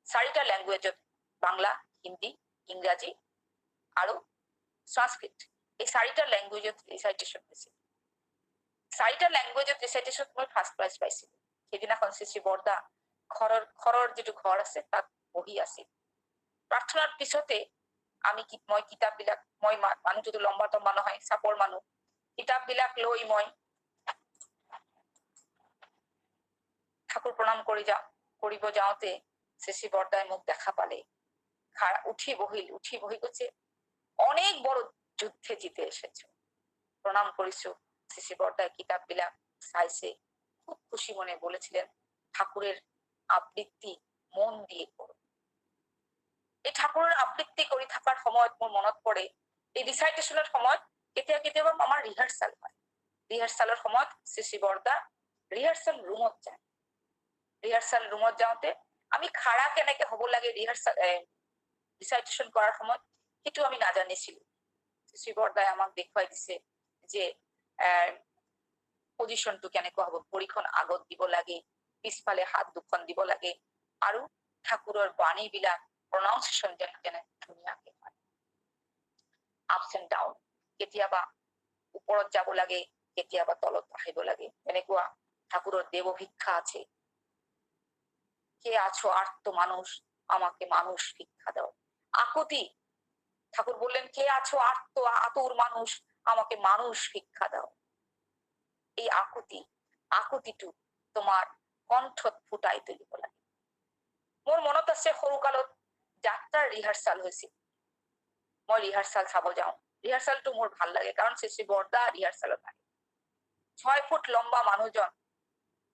4টা ল্যাঙ্গুয়েজত, বাংলা, হিন্দী, ইংৰাজী আৰু সংস্কৃত, এই 4টা ল্যাঙ্গুয়েজত ৰিচাইটেশ্যন হৈছিল। 4টা ল্যাঙ্গুয়েজত ৰিচাইটেশ্যন মই ফাৰ্ষ্ট প্ৰাইজ পাইছিলো। সেইদিনাখন শ্ৰী বৰদা ঘৰৰ যিটো ঘৰ আছে তাত বহি আছিল। প্ৰাৰ্থনাৰ পিছতে মই কিতাপবিলাক, মই মানুহটো লম্বা টম্বা নহয়, চাপৰ মানুহ, কিতাপবিলাক লৈ মই ঠাকুৰ প্ৰণাম কৰিব যাওঁতে শ্ৰী বৰদাই মোক দেখা পালে, উঠি বহি কৈছে, অনেক বড় যুদ্ধে জিতে এসেছো। প্রণাম করিছো। শ্রী বরদাই কিতাববিলাক চাইছে, খুব খুশি মনে বলেছিলেন, ঠাকুরের আবৃত্তি মন দিয়ে করো। এই ঠাকুরের আবৃত্তি কৰি থকাৰ সময়ত মোৰ মনত পৰে, এই ৰিচাইটেশ্যনৰ সময়ত কেতিয়াবা আমাৰ ৰিহাৰ্চেল হয়। ৰিহাৰ্চেলৰ সময়ত শ্ৰী বৰদা ৰিহাৰ্চেল ৰুমত যায়। ৰিহাৰ্চেল ৰুমত যাওঁতে আমি খাড়া কেনেকে হ'ব লাগে ৰিচাইটেশ্যন কৰাৰ সময়ত, সেইটো আমি নাজানিছিলো। শ্ৰী বৰদাই আমাক দেখুৱাই দিছে যে পজিশনটো কেনেকুৱা হ'ব, ভৰিখন আগত দিব লাগে, পিছফালে হাত দুখন দিব লাগে, আৰু ঠাকুৰৰ বাণীবিলাক প্ৰনাউন্সিয়েশ্যন যেনে ধুনীয়াকে হয়। আপছ এণ্ড ডাউন, কেতিয়াবা ওপৰত যাব লাগে, কেতিয়াবা তলত আহিব লাগে। এনেকুৱা ঠাকুৰৰ দেৱভিক্ষা আছে, কে আছো আর্ত মানুষ, আমাকে মানুষ ভিক্ষা দাও। আকুতি, ঠাকুর বললেন, কে আছো আতুর মানুষ, আমাকে মানুষ ভিক্ষা দাও। এই আকুতিটো তোমাৰ কণ্ঠত ফুটাই তুলিব লাগে। মোৰ মনত আছে সৰুকালত যাত্ৰাৰ ৰিহাৰ্চেল হৈছিল, মই ৰিহাৰ্চেল চাব যাওঁ। ৰিহাৰ্চেলটো মোৰ ভাল লাগে, কাৰণ শ্ৰী বৰদা ৰিহাৰ্চেলত থাকে। 6 ফুট লম্বা মানুহজন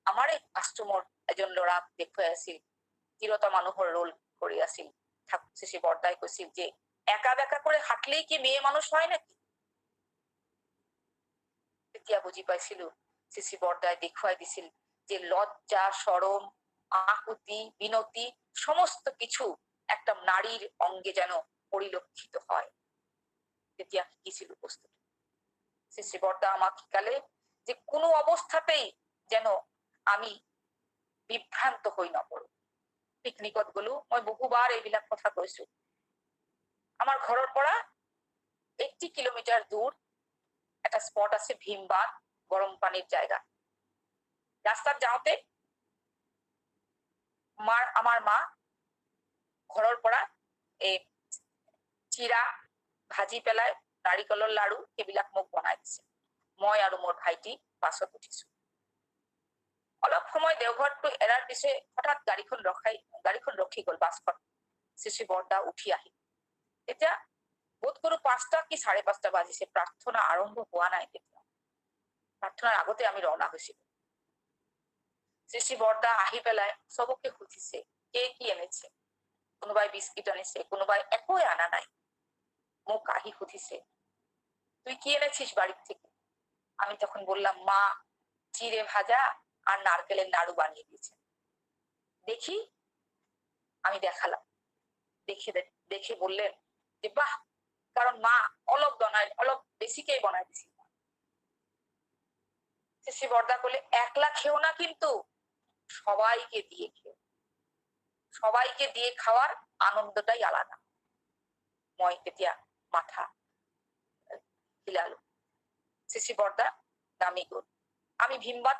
আমাৰ এই আশ্ৰমৰ এজন ল'ৰাক দেখুৱাই আছিল, তিৰোতা মানুহৰ ৰোল কৰি আছিল। শ্ৰী বৰদাই কৈছিল যে একা বেকা করে হাঁটলেই কি মেয়ে মানুষ হয় নাকি? তেতিয়া বুঝি পাইছিলো শ্রী বরদাই দেখুৱাই দিছিল যে লজ্জা, শরম, আকুতি, বিনতি সমস্ত কিছু একটা নারীর অঙ্গে যেন পরিলক্ষিত হয়। তেতিয়া শিকিছিল বস্তুটা। শ্রী বরদা আমাকে শিকালে যে কোনো অবস্থাতেই যেন আমি বিভ্ৰান্ত হৈ নপৰো। পিকনিকত গলো, মই বহুবাৰ এইবিলাক কথা কৈছো। আমাৰ ঘৰৰ পৰা 80 কিলোমিটাৰ দূৰ একটা স্পট আছে, ভীমবাঁধ, গৰম পানিৰ জায়গা। ৰাস্তাৰ যাওঁতে আমাৰ মা ঘৰৰ পৰা এই চিৰা ভাজি পেলাই নাৰিকলৰ লাড়ু সেইবিলাক মোক বনাই দিছে। মই আৰু মোৰ ভাইটি বাছত উঠিছো। অলপ সময় দেওঘৰটো এৰাৰ পিছে হঠাৎ গাড়ীখন ৰখি গল। বাছখন শ্ৰী বৰদা উঠি আহিল। এতিয়া বোধ কৰো 5টা কি 5:30 বাজিছে, প্ৰাৰ্থনা আৰম্ভ হোৱা নাই। তেতিয়া প্ৰাৰ্থনাৰ আগতে আমি ৰওনা হৈছিলো। শ্ৰী বৰদা আহি পেলাই চবকে সুধিছে কে কি এনেছে। কোনোবাই বিস্কিট আনিছে, কোনোবাই একোই আনা নাই। মোক আহি সুধিছে, তুই কি এনেছিস বাড়ির থেকে? আমি তখন বললাম, মা চিড়ে ভাজা আর নারকেলের নাড়ু বানিয়ে দিয়েছে। দেখি, আমি দেখালাম। দেখে বললেন যে বাহ, কারণ মা অলপ বেশিকেই বানাই দিছিল। শ্রী বরদা বলে, একলা খেও না কিন্তু, সবাইকে দিয়ে খেও। সবাইকে দিয়ে খাওয়ার আনন্দটাই আলাদা। মই তেতিয়া মাথা হিলালো। শ্রী বরদা দামি গুণ। আমি ভীমবাদ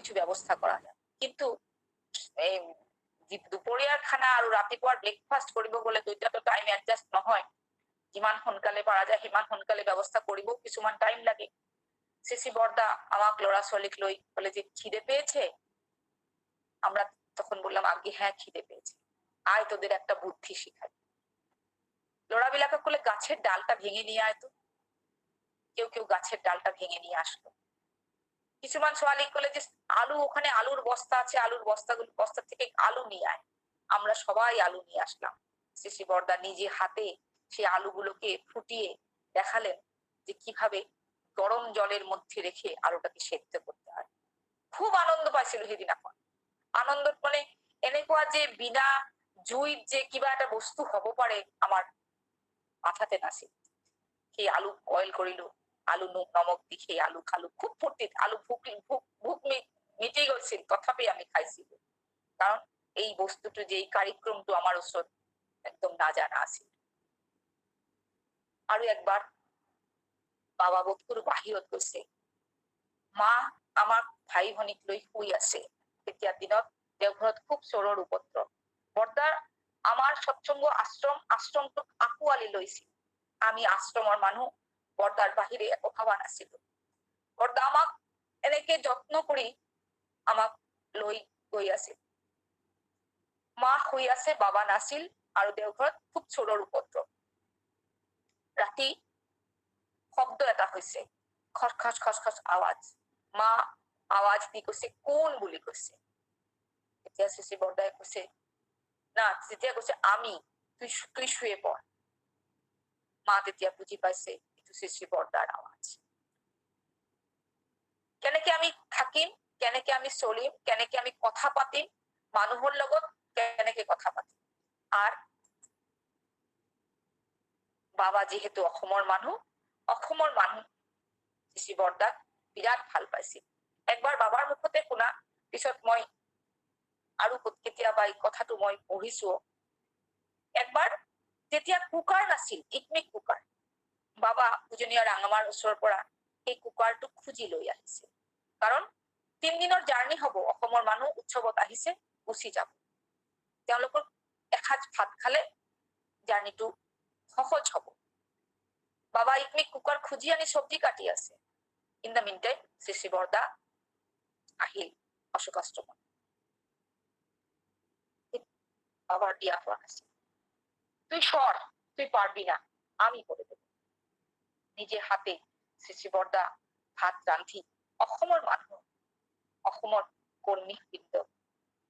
কিছু ব্যৱস্থা কৰা যায়। কিন্তু এই দুপৰীয়াৰ খানা আৰু ৰাতিপুৱাৰ ব্ৰেকফাষ্ট কৰিব গ'লে দুইটাতো টাইম এডজাষ্ট নহয়। যিমান সোনকালে পাৰা যায় সিমান সোনকালে ব্যৱস্থা কৰিব কিছুমান টাইম লাগে। সিসি বৰ্দা আমাক লড়া ছোৱালীক লৈ বলে যে খিদে পেয়েছে। আমরা তখন বললাম আগে হ্যাঁ খিদে পেয়েছে, আয় তোদের একটা বুদ্ধি শিখাই। লড়াবিলাকে বলে গাছের ডালটা ভেঙে নিয়ে আয় তো। কেউ কেউ গাছের ডালটা ভেঙে নিয়ে আসলো। কিছুমান ছোৱালী বলে যে আলু, ওখানে আলুর বস্তা আছে, আলুর বস্তা থেকে আলু নিয়ে আয়। আমরা সবাই আলু নিয়ে আসলাম। সিসি বর্দা নিজে হাতে সেই আলুগুলোকে ফুটিয়ে দেখালেন যে কিভাবে গরম জলের মধ্যে রেখে আলুটাকে সেদ্ধ করতে হয়। খুব আনন্দ পাইছিল সেইদিনাখন। আনন্দ মানে এনেকুৱা যে বিনা জুইত যে কিবা এটা বস্তু হব পাৰে আমাৰ মাথাতে নাছিল। সেই আলু বইল কৰিলো, আলু নমক দি সেই আলু খালো, খুব ফূৰ্তিত। আলু ভোক মিটি গৈছিল, তথাপি আমি খাইছিলো। কাৰণ এই বস্তুটো যে এই কাৰ্যক্ৰমটো আমাৰ ওচৰত একদম নাজানা আছিল। আৰু একবাৰ বাবা বকুৰ বাহিৰত গৈছে, মা আমাৰ ভাই ভনীক লৈ শুই আছে। তেতিয়া দিনত দেওঘৰত খুব চোৰৰ উপদ্ৰৱ। বৰ্দাৰ আমাৰ সৎসংগ আশ্ৰমটোক আঁকোৱালি লৈছিল। আমি আশ্ৰমৰ মানুহ, বৰ্দাৰ বাহিৰে একো ভাবা নাছিলো। বৰ্দা আমাক এনেকে যত্ন কৰি আমাক লৈ গৈ আছিল। মা শুই আছে, বাবা নাছিল, আৰু দেওঘৰত খুব চোৰৰ উপদ্ৰৱ। ৰাতি শব্দ এটা হৈছে, খচ খচ খচ খচ আৱাজ। মা আৱাজ দি কৈছে কোন বুলি কৈছে। তেতিয়া সিসি বৰ্দাই কৈছে না, তেতিয়া কৈছে আমি, তুই শুয়ে পড়। মা তেতিয়া বুজি পাইছে এইটো সিসি বৰ্দাৰ আৱাজ। কেনেকে আমি থাকিম, কেনেকে আমি চলিম, কেনেকে আমি কথা পাতিম, মানুহৰ লগত কেনেকে কথা পাতিম। আৰ বাবা যেহেতু অসমৰ মানুহ সিসি বৰ্দাক বিৰাট ভাল পাইছিল। একবাৰ বাবাৰ মুখতে শুনা, পিছত মই আৰু কেতিয়াবা এই কথাটো মই পঢ়িছো। একবাৰ যেতিয়া কুকাৰ নাছিল, ইকমিক কুকাৰ, বাবা পূজনীয় ৰাঙামাৰ ওচৰৰ পৰা এই কুকাৰটো খুজি লৈ আহিছে। কাৰণ 3 দিনৰ জাৰ্ণি হব, অসমৰ মানুহ উৎসৱত আহিছে, গুচি যাব। তেওঁলোকৰ এসাঁজ ভাত খালে জাৰ্ণিটো সহজ হব। বাবা ইকমিক কুকাৰ খুজি আনি চব্জি কাটি আছে। ইন দ্য মিন টাইম সিসি বৰ্দা আহিল অশোক আশ্ৰমত। বাবাৰ দিয়া হওয়া আছে, তুই সৰ, তুই পাৰবি না, আমি কৰে দেব। নিজে হাতে সিসি বৰ্দা ভাত ৰান্ধি অসমৰ মানুহ, অসমৰ কৰ্মীবৃন্দ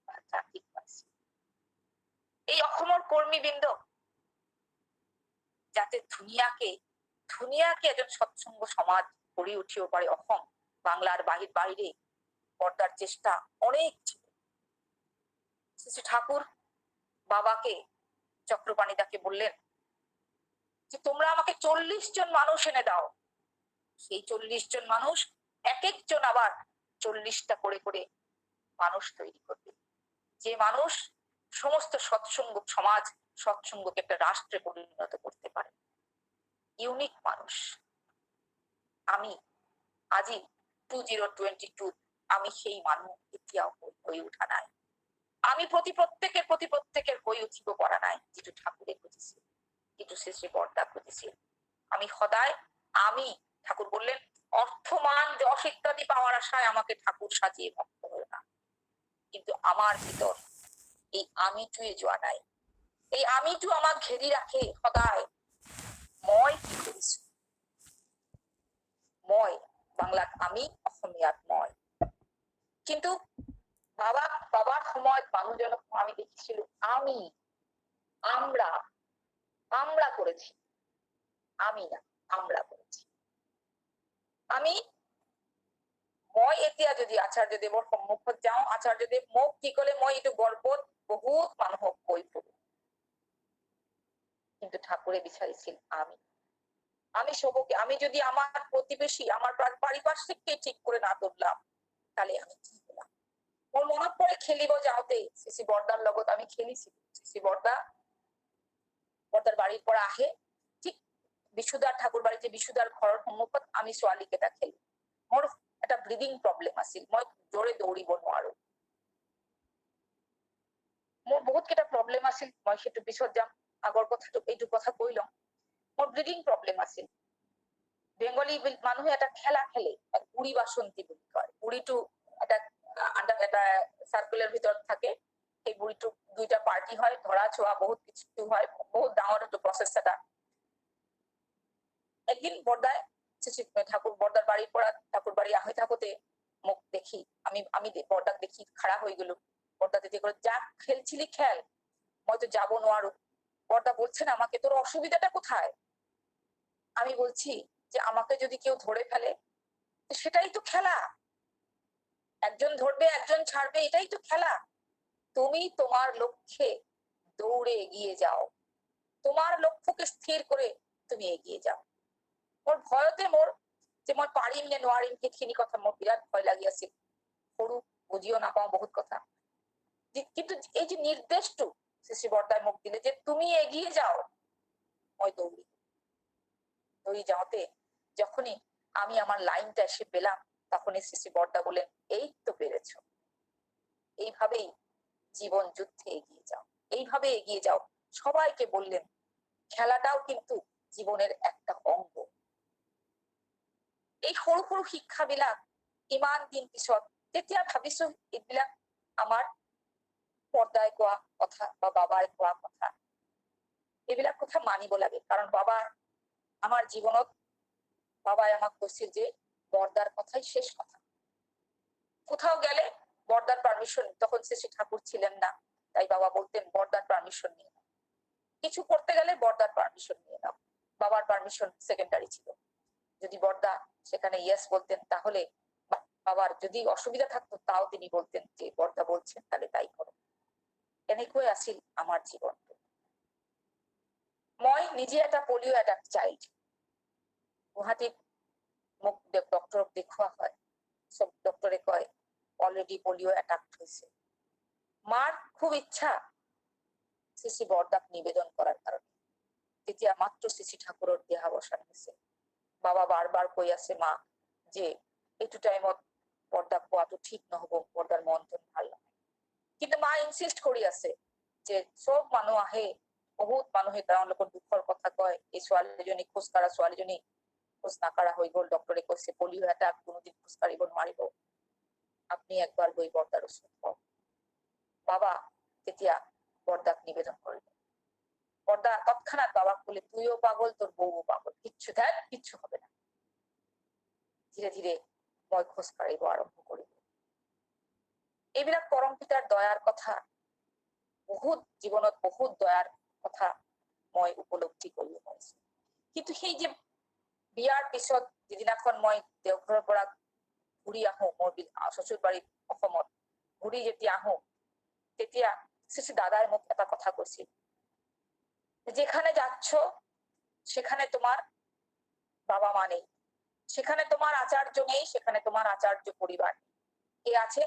ভাত ৰান্ধি খুৱাইছে। এই অসমৰ কৰ্মীবৃন্দ যাতে ধুনীয়াকে এজন সৎসংগ সমাজ গড়ে উঠিব পারে অসম বাংলার বাইরে, বর্দার চেষ্টা অনেক ছিল। শ্রী ঠাকুর বাবাকে, চক্রপাণিদাকে বললেন যে তোমরা আমাকে 40 জন মানুষ এনে দাও। সেই 40 জন মানুষ এক একজন আবার 40টা করে করে মানুষ তৈরি করবে, যে মানুষ সমস্ত সৎসঙ্গ সমাজ, সৎসঙ্গকে একটা রাষ্ট্রে পরিণত করতে পারে। ইউনিক মানুষ। আমি আজি 2022 আমি সেই মানুহ এতিয়াও হয়ে উঠা নাই। আমি প্রত্যেকের হয়ে উঠিব পৰা নাই, যিটো ঠাকুৰে খুঁজিছিল, যিটো শ্ৰী বৰ্দা খুঁজিছিল। আমি সদায় ঠাকুর বললেন অর্থমান যশ ইত্যাদি পাওয়ার আশায় আমাকে ঠাকুর সাজিয়ে ভক্ত হয়ে না, কিন্তু আমার ভিতর এই আমিটুয়ে যোৱা নাই। এই আমিটু আমাক ঘেৰি ৰাখে সদায়। মই কি কৰিছো, মই বাংলাত আমি, অসমীয়াত মই। কিন্তু বাবার সময়ত মানুহজনক আমি দেখেছিল আমরা করেছি, আমি না, আমরা করেছি। মই এতিয়া যদি আচাৰ্যদেৱৰ সন্মুখত যাওঁ, আচাৰ্যদেৱ মোক কি কলে মই এইটো গৰ্বত বহুত মানুহক কৈ ফুৰো। কিন্তু ঠাকুৰে বিচাৰিছিল আমি সবকে, আমি যদি আমাৰ প্ৰতিবেশী, আমাৰ পাৰিপাৰ্শ্বিককে ঠিক কৰে না তুললাম, তাহলে আমি কি হলাম। মোৰ মনত পৰে খেলিব যাওঁতে সিসি বৰ্দাৰ লগত আমি খেলিছিলো। সিসি বৰ্দাৰ বাড়িৰ পৰা আহে, ঠিক বিশুদাৰ ঠাকুৰ বাড়িত যে বিশুদাৰ ঘৰৰ সন্মুখত আমি ছোৱালীকেইটা খেলো। মোৰ এটা ব্ৰিডিং প্ৰব্লেম আছিল, মই জোৰে দৌৰিব নোৱাৰো। মোৰ বহুত কেইটা প্ৰব্লেম আছিল, মই সেইটো পিছত যাম, আগৰ কথাটো এইটো কথা কৈ লওঁ। মোৰ ব্ৰিডিং প্ৰব্লেম আছিল। বেংগলী মানুহে এটা খেলা খেলে, বুঢ়ী বাসন্তী বুলি কয়। বুঢ়ীটো এটা সার্কুলের ভিতৰত থাকে, সেই বুঢ়ীটো দুইটা পাৰ্টি হয়, ধৰা ছোৱা বহুত কিছু হয়, বহুত ডাঙৰ এটা প্ৰচেছ এটা। একদিন বৰ্দাই ঠাকুৰ বৰ্দাৰ বাড়িৰ পৰা ঠাকুর বাড়ি আহি থাকোতে মোক দেখি আমি বর্দাক দেখি খাড়া হয়ে গেল। বর্দা দিদি করে, যা খেলছিলি খেল, মই তো যাবো নোৱাৰো। বর্দা বলছেন আমাকে, তোর অসুবিধাটা কোথায়? আমি বলছি যে আমাকে যদি কেউ ধরে ফেলে, সেটাই তো খেলা, একজন ধরবে একজন ছাড়বে, এটাই তো খেলা। তুমি তোমার লক্ষ্যে দৌড়ে এগিয়ে যাও, তোমার লক্ষ্যকে স্থির করে তুমি এগিয়ে যাও। মোর ভয়তে মোৰ যে মই পাৰিম নে নোৱাৰিম সেইখিনি কথা মোৰ বিৰাট ভয় লাগি আছিল। সৰু বুজিও নাপাওঁ বহুত কথা, কিন্তু এই যে নির্দেশটো শ্রী বর্দায় মোক দিলে যে তুমি এগিয়ে যাও, মই দৌড়ি যাওতে যখনই আমি আমার লাইনটা এসে পেলাম, তখনই শ্রী বর্দা বলেন, এই তো পেরেছ, এইভাবেই জীবন যুদ্ধে এগিয়ে যাও, এইভাবে এগিয়ে যাও। সবাইকে বললেন খেলাটাও কিন্তু জীৱনেৰ একটা অংগ। এই সৰু সৰু শিক্ষাবিলাক ইমান দিন পিছত তেতিয়া ভাবিছো এইবিলাক আমাৰ পৰ্দায় কোৱা কথা বা বাবাই কোৱা কথা, এইবিলাক কথা মানিব লাগে। কারণ বাবা আমার জীবনত বাবাই আমাকে কৈছিল যে বর্দার কথাই শেষ কথা। কোথাও গেলে বর্দার পারমিশন, তখন শ্রী ঠাকুর ছিলেন না, তাই বাবা বলতেন বর্দার পারমিশন নিয়ে নাও, কিছু করতে গেলে বর্দার পারমিশন নিয়ে নাও। বাবার পারমিশন সেকেন্ডারি ছিল। যদি বর্দা সেখানে ইয়েস বলতেন, তাহলে বাবার যদি অসুবিধা থাকতো তাও তিনি বলতেন যে বর্দা বলছেন তাহলে তাই করো। এনেকৈ আছিল আমার জীবন। মই নিজে এটা পলিও অ্যাটাক চাইল্ড। গুৱাহাটীত মোক ডক্টৰক দেখুওৱা হয়, সব ডক্টরে কয় অলরেডি পোলিও অ্যাটাক হয়েছে। মার খুব ইচ্ছা শ্রী বর্দাক নিবেদন করার কারণে, তেতিয়া মাত্র শ্রী ঠাকুরের দেহাবসান হয়েছে। বাবা বারবার কৈ আছে মা যে এইটো টাইমত বর্দাক কোৱাটো ঠিক নহব, বৰ্দাৰ মন ধন ভাল নহয়। কিন্তু মা ইনসিস্ট কৰি আছে যে সব মানুহ আহে, বহুত মানুহে তেওঁলোকৰ দুখৰ কথা কয়, এই ছোৱালীজনী খোজ কাঢ়া ছোৱালীজনী খোজ নাকাঢ়া হৈ গল, ডক্টৰে কৈছে পোলিও অ্যাটাক, কোনোদিন খোজ কাঢ়িব নোৱাৰিব, আপনি একবাৰ গৈ বৰ্দাৰ ওচৰত কওক। বাবা তেতিয়া বৰ্দাক নিবেদন কৰিল। বর্দা তৎক্ষণাৎ বাবাক বলে, তুইও পাগল, তোর বউও পাগল, কিচ্ছু দেখ, কিচ্ছু হবে না। ধীরে ধীরে মই খোজ কাঢ়িব আৰম্ভ কৰিল। এইবিলাক পৰম পিতাৰ দয়াৰ কথা, বহুত জীৱনত বহুত দয়াৰ কথা মই উপলব্ধি কৰিব পাৰিছো। কিন্তু সেই যে বিয়াৰ পিছত যিদিনাখন মই দেওঘৰৰ পৰা ঘূৰি আহো, মোৰ শ্বশুৰ বাড়িত অসমত ঘূৰি যেতিয়া আহো, তেতিয়া শ্রী দাদাই মোক এটা কথা কৈছিল, যেখানে যাচ্ছ সেখানে তোমার বাবা মা নেই, সেখানে তোমার আচার্য নেই, সেখানে তোমার আচার্য পরিবার কে আছে,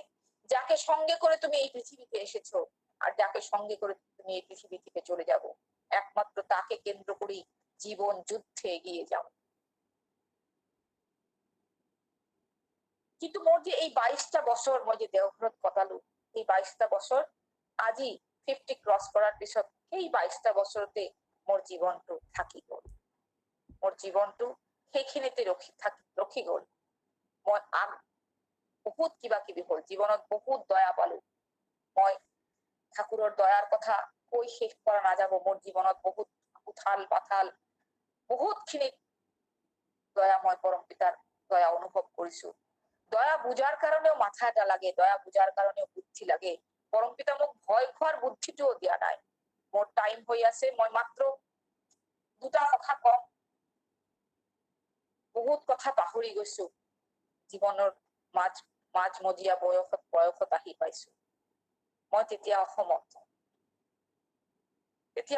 যাকে সঙ্গে করে তুমি এই পৃথিবীতে এসেছো আর যাকে সঙ্গে করে তুমি এই পৃথিবী থেকে চলে যাবো, একমাত্র তাকে কেন্দ্র করেই জীবন যুদ্ধে এগিয়ে যাও। কিন্তু মোর যে এই 22টা বছর মই যে দেওঘৰত কটালো, এই 22টা বছৰ আজি 50 ক্ৰস কৰাৰ পিছত এই 22টা বছৰতে মোৰ জীবনটো থাকি গল। মোৰ জীবনটো সেইখিনিতে ৰখি গল। মই বহুত কিবা কিবি হল, জীৱনত বহুত দয়া পালো। মই ঠাকুৰৰ দয়াৰ কথা কৈ শেষ কৰা নাযাব। মোৰ জীৱনত বহুত উথাল পাথাল, বহুত খিনি দয়া মই পৰম পিতাৰ দয়া অনুভৱ কৰিছো। দয়া বুঝাৰ কাৰণেও মাথা এটা লাগে, দয়া বুঝাৰ কাৰণেও বুদ্ধি লাগে। পৰম পিতা মোক ভয় খোৱাৰ বুদ্ধিটোও দিয়া নাই। মোৰ টাইম হৈ আছে, মই মাত্ৰ দুটা কথা কম, বহুত কথা পাহৰি গৈছো। জীৱনৰ মাজমজিয়া বয়সত আহি পাইছো। মই তেতিয়া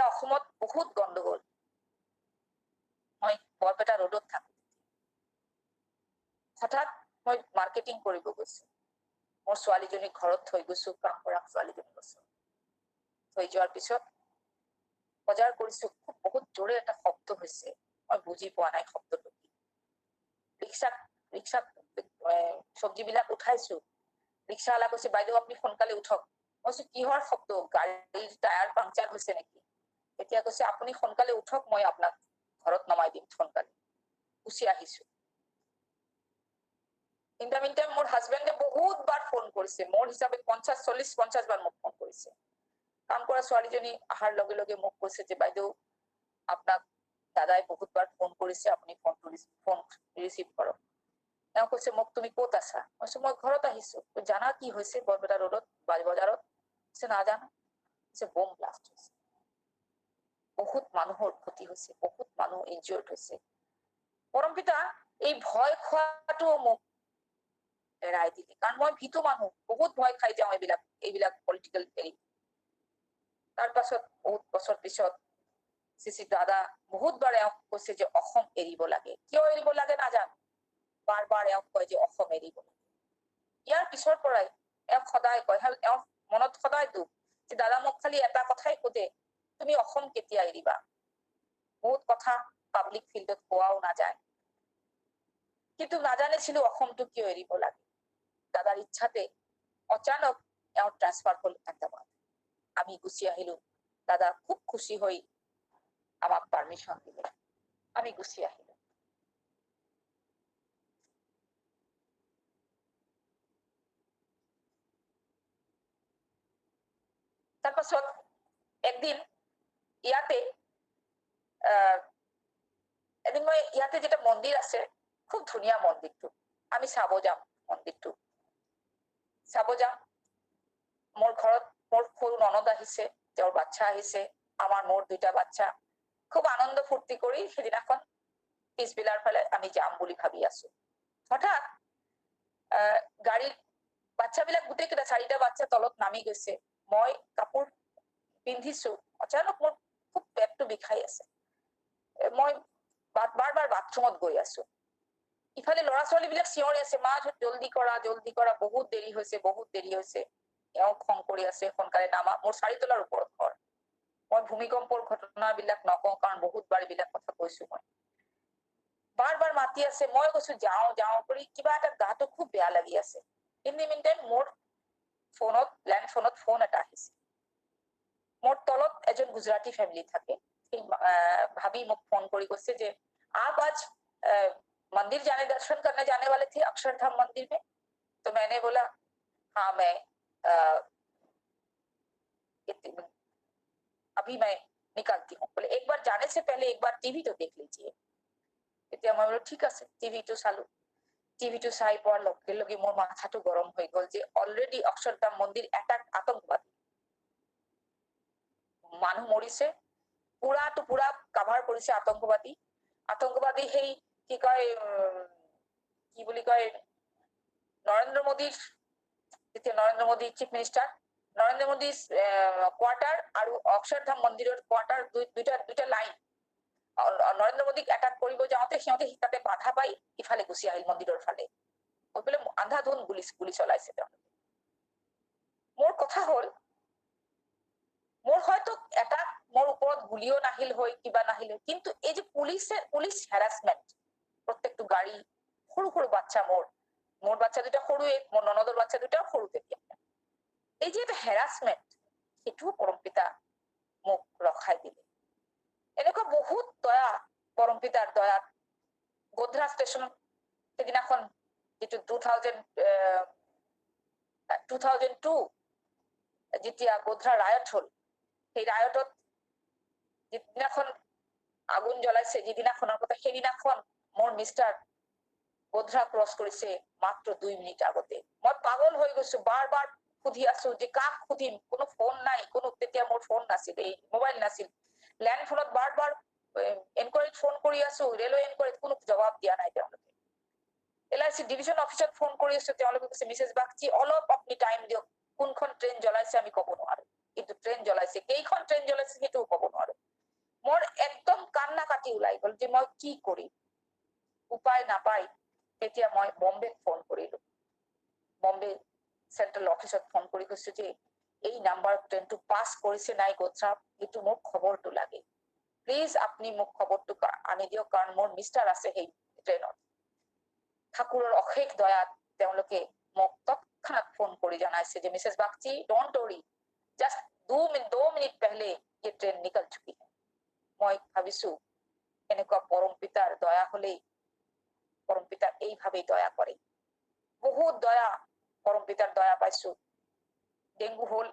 অসমত বহুত গণ্ডগোল। মই বৰপেটা ৰোডত থাকো। হঠাৎ মই মাৰ্কেটিং কৰিব গৈছো। মোৰ ছোৱালীজনী ঘৰত থৈ গৈছো, কাম কৰা ছোৱালীজনী গৈছো। থৈ যোৱাৰ পিছত বজাৰ কৰিছো, বহুত জোৰে এটা শব্দ হৈছে, মই বুজি পোৱা নাই শব্দটো কি। ৰিক্সাত চব্জিবিলাক উঠাইছো, ৰিক্সাৱালা কৈছে বাইদেউ আপুনি সোনকালে উঠক। মই কৈছো কিহৰ শব্দ, গাড়ীৰ টায়াৰ পাংচাৰ হৈছে নেকি? তেতিয়া কৈছে আপুনি সোনকালে উঠক, মই আপোনাক ঘৰত নমাই দিম সোনকালে। গুচি আহিছো। ইণ্টাৰমিনটাইম মোৰ হাজবেণ্ডে বহুত বাৰ ফোন কৰিছে, মোৰ হিচাপে 40-50 বাৰ মোক ফোন কৰিছে। কাম কৰা ছোৱালীজনী অহাৰ লগে লগে মোক কৈছে যে বাইদেউ আপোনাক দাদাই বহুত বাৰ ফোন কৰিছে, আপুনি ফোন ৰিচিভ কৰক। তেওঁ কৈছে মোক তুমি ক'ত আছা? মই কৈছো মই ঘৰত আহিছো। জানা কি হৈছে বৰপেটা ৰোডত বজাৰত? কৈছে নাজানো। কৈছে বোম ব্লাষ্ট হৈছে, বহুত মানুহৰ ক্ষতি হৈছে, বহুত মানুহ ইনজিয়ৰ্ড হৈছে। পৰমপিতা এই ভয় খোৱাটো মোক এৰাই দিলে, কাৰণ মই ভীতু মানুহ, বহুত ভয় খাই যাওঁ এইবিলাক পলিটিকেল হেৰি। তাৰ পাছত বহুত বছৰ পিছত চিচি দাদা বহুত বাৰ এওঁক কৈছে যে অসম এৰিব লাগে। কিয় এৰিব লাগে নাজানো, বাৰ বাৰ এওঁক কয় যে অসম এৰিব লাগে। ইয়াৰ পিছৰ পৰাই এওঁক সদায় কয়, এওঁক মনত সদায় দুখ যে দাদা মোক খালি এটা কথাই সোধে, তুমি অসম কেতিয়া এৰিবা? বহুত কথা পাব্লিক ফিল্ডত কোৱাও নাযায়, কিন্তু নাজানিছিলো অসমটো কিয় এৰিব লাগে। দাদাৰ ইচ্ছাতে অচানক এওঁৰ ট্ৰান্সফাৰ হল আহমেদাবাদ। আমি গুচি আহিলো। দাদা খুব খুশি হৈ আমাক পারমিশন দিলে, আমি গুচি আহিলো। তাৰপাছত একদিন ইয়াতে এদিন মই ইয়াতে যেটা মন্দিৰ আছে, খুব ধুনীয়া মন্দিৰটো, আমি চাব যাম মন্দিৰটো। চাব যাম, মোৰ ঘৰত মোৰ সৰু ননদ আহিছে, তেওঁৰ বাচ্চা আহিছে, আমাৰ মোৰ দুইটা বাচ্চা। খুব আনন্দ ফূৰ্তি কৰি সেদিনাখন পিছবিলাৰ ফালে আমি যাম বুলি ভাবি আছো। হঠাৎ গাড়ীৰ বাচ্চাবিলাক গোটেইকেইটা 4টা বাচ্চা তলত নামি গৈছে। মই কাপোৰ পিন্ধিছো, অচানক মোৰ খুব পেটটো বিষাই আছে। মই বাৰ বাৰ বাথৰুমত গৈ আছো। ইফালে ল'ৰা ছোৱালীবিলাক চিঞৰি আছে, মা জলদি কৰা জলদি কৰা, বহুত দেৰি হৈছে বহুত দেৰি হৈছে। এওঁ খং কৰি আছে, সোনকালে নামা। মোৰ 4 তলাৰ ওপৰত ঘৰ। মই ভূমিকম্পৰ ঘটনাবিলাক নকওঁ, কাৰণ বহুত বাৰ এইবিলাক কথা কৈছো। মই বাৰ বাৰ মাতি আছে, মই কৈছো যাওঁ যাওঁ কৰি কিবা এটা গাটো খুব বেয়া লাগি আছে। ইন দি মিনটাইম মোৰ ফোনত ল্যান্ড ফোনত ফোন এটা আহিছে। মোৰ তলত এজন গুজৰাটী ফ্যামিলি থাকে, भाभी मुझे फोन करी कहছে যে आप आज मंदिर जाने दर्शन करने जाने वाले थे अक्षरधाम मंदिर में? तो मैंने बोला हाँ मैं अभी मैं निकलती हूँ। बोले एक बार जाने से पहले एक बार टीवी तो देख लीजिए। তেতিয়া মই বোলো ঠিক আছে, টিভিটো চালো। টিভিটো চাই পোৱাৰ লগে লগে মোৰ মাথাটো গৰম হৈ গ'ল যে অলৰেডি অক্ষৰধাম মন্দিৰ এটা আতংকবাদী মানুহ মৰিছে, পুৰাটো পুৰা কাভাৰ কৰিছে আতংকবাদী। আতংকবাদী সেই কি কয় কি বুলি কয় নৰেন্দ্ৰ মোদীৰ, যেতিয়া নৰেন্দ্ৰ মোদী চিফ মিনিষ্টাৰ, নৰেন্দ্ৰ মোদীৰ কোৱাৰ্টাৰ আৰু অক্ষৰধাম মন্দিৰৰ কোৱাৰ্টাৰ দুইটা লাইন। নৰেন্দ্ৰ মোদীক এটাক কৰিব যাওঁতে সিহঁতে তাতে বাধা পাই ইফালে গুচি আহিল মন্দিৰৰ ফালে। গৈ পেলাই আন্ধাধুন গুলি চলাইছে তেওঁলোকে। মোৰ কথা হল মোৰ হয়তো এটা মোৰ ওপৰত গুলিও নাহিল হয়, কিবা নাহিল হয়, কিন্তু এই যে পুলিচ হ্যারাসমেন্ট, প্রত্যেকটা গাড়ি, সৰু সৰু বাচ্চা, মোৰ বাচ্চা দুটা সৰুৱে, মোৰ ননদৰ বাচ্চা দুটাও সৰু তেতিয়া। এই যে এটা হ্যাৰাসমেন্ট, সেইটোও পৰমপিতা মোক ৰখাই দিলে। এনেকুৱা বহুত দয়া, পৰমপিতাৰ দয়াত গোধৰা ষ্টেচন সেদিনাখন যিটো 2002 যেতিয়া গোধৰা ৰায়ট হল, সেই ৰায়টত যিদিনাখন আগুন জ্বলাইছে, যিদিনাখনৰ কথা, সেইদিনাখন মোৰ মিষ্টাৰ গোধৰা ক্ৰছ কৰিছে মাত্ৰ 2 মিনিট আগতে। মই পাগল হৈ গৈছো, বাৰ বাৰ সুধি আছো যে কাক সুধিম, কোনো ফোন নাই, কোনো তেতিয়া মোৰ ফোন নাছিল, এই মোবাইল নাছিল। ল্যান্ড ফোনত বাৰ বাৰ এনকোয়াৰিত ফোন কৰি আছো, ৰেলৱে এনকোয়াৰিত কোনো জবাব দিয়া নাই তেওঁলোকে। LIC ডিভিজন অফিচত ফোন কৰি আছো, তেওঁলোকে কৈছে মিছেছ বাগচি অলপ আপুনি টাইম দিয়ক, কোনখন ট্ৰেইন জ্বলাইছে আমি কব নোৱাৰো, কিন্তু ট্ৰেইন জ্বলাইছে, কেইখন ট্ৰেইন জ্বলাইছে সেইটোও কব নোৱাৰো। মোৰ একদম কান্না কাটি ওলাই গল যে মই কি কৰিম। উপায় নাপাই তেতিয়া মই বম্বেত ফোন কৰিলো। বম্বে সেন্ট্ৰেল অফিসত ফোন কৰি কৈছো যে এই নাম্বাৰ ট্ৰেইনটো পাস কৰিছে নাই গোধৰা, এইটো মোক খবৰটো লাগে, প্লিজ আপনি মোক খবৰটো আনি দিয়ক, কাৰণ মোৰ মিষ্টাৰ আছে সেই ট্ৰেইনত। ঠাকুৰৰ অশেষ দয়াত তেওঁলোকে মোক তৎক্ষণাৎ ফোন কৰি জনাইছে যে Mrs Bagchi don't worry just 2 minute पहले ये ट्रेन निकल चुकी है। মই ভাবিছো এনেকুৱা পৰম পিতাৰ দয়া হলেই পৰম পিতা এইভাবেই দয়া কৰে। বহুত দয়া পৰম পিতাৰ দয়া পাইছো। ডেংগু হল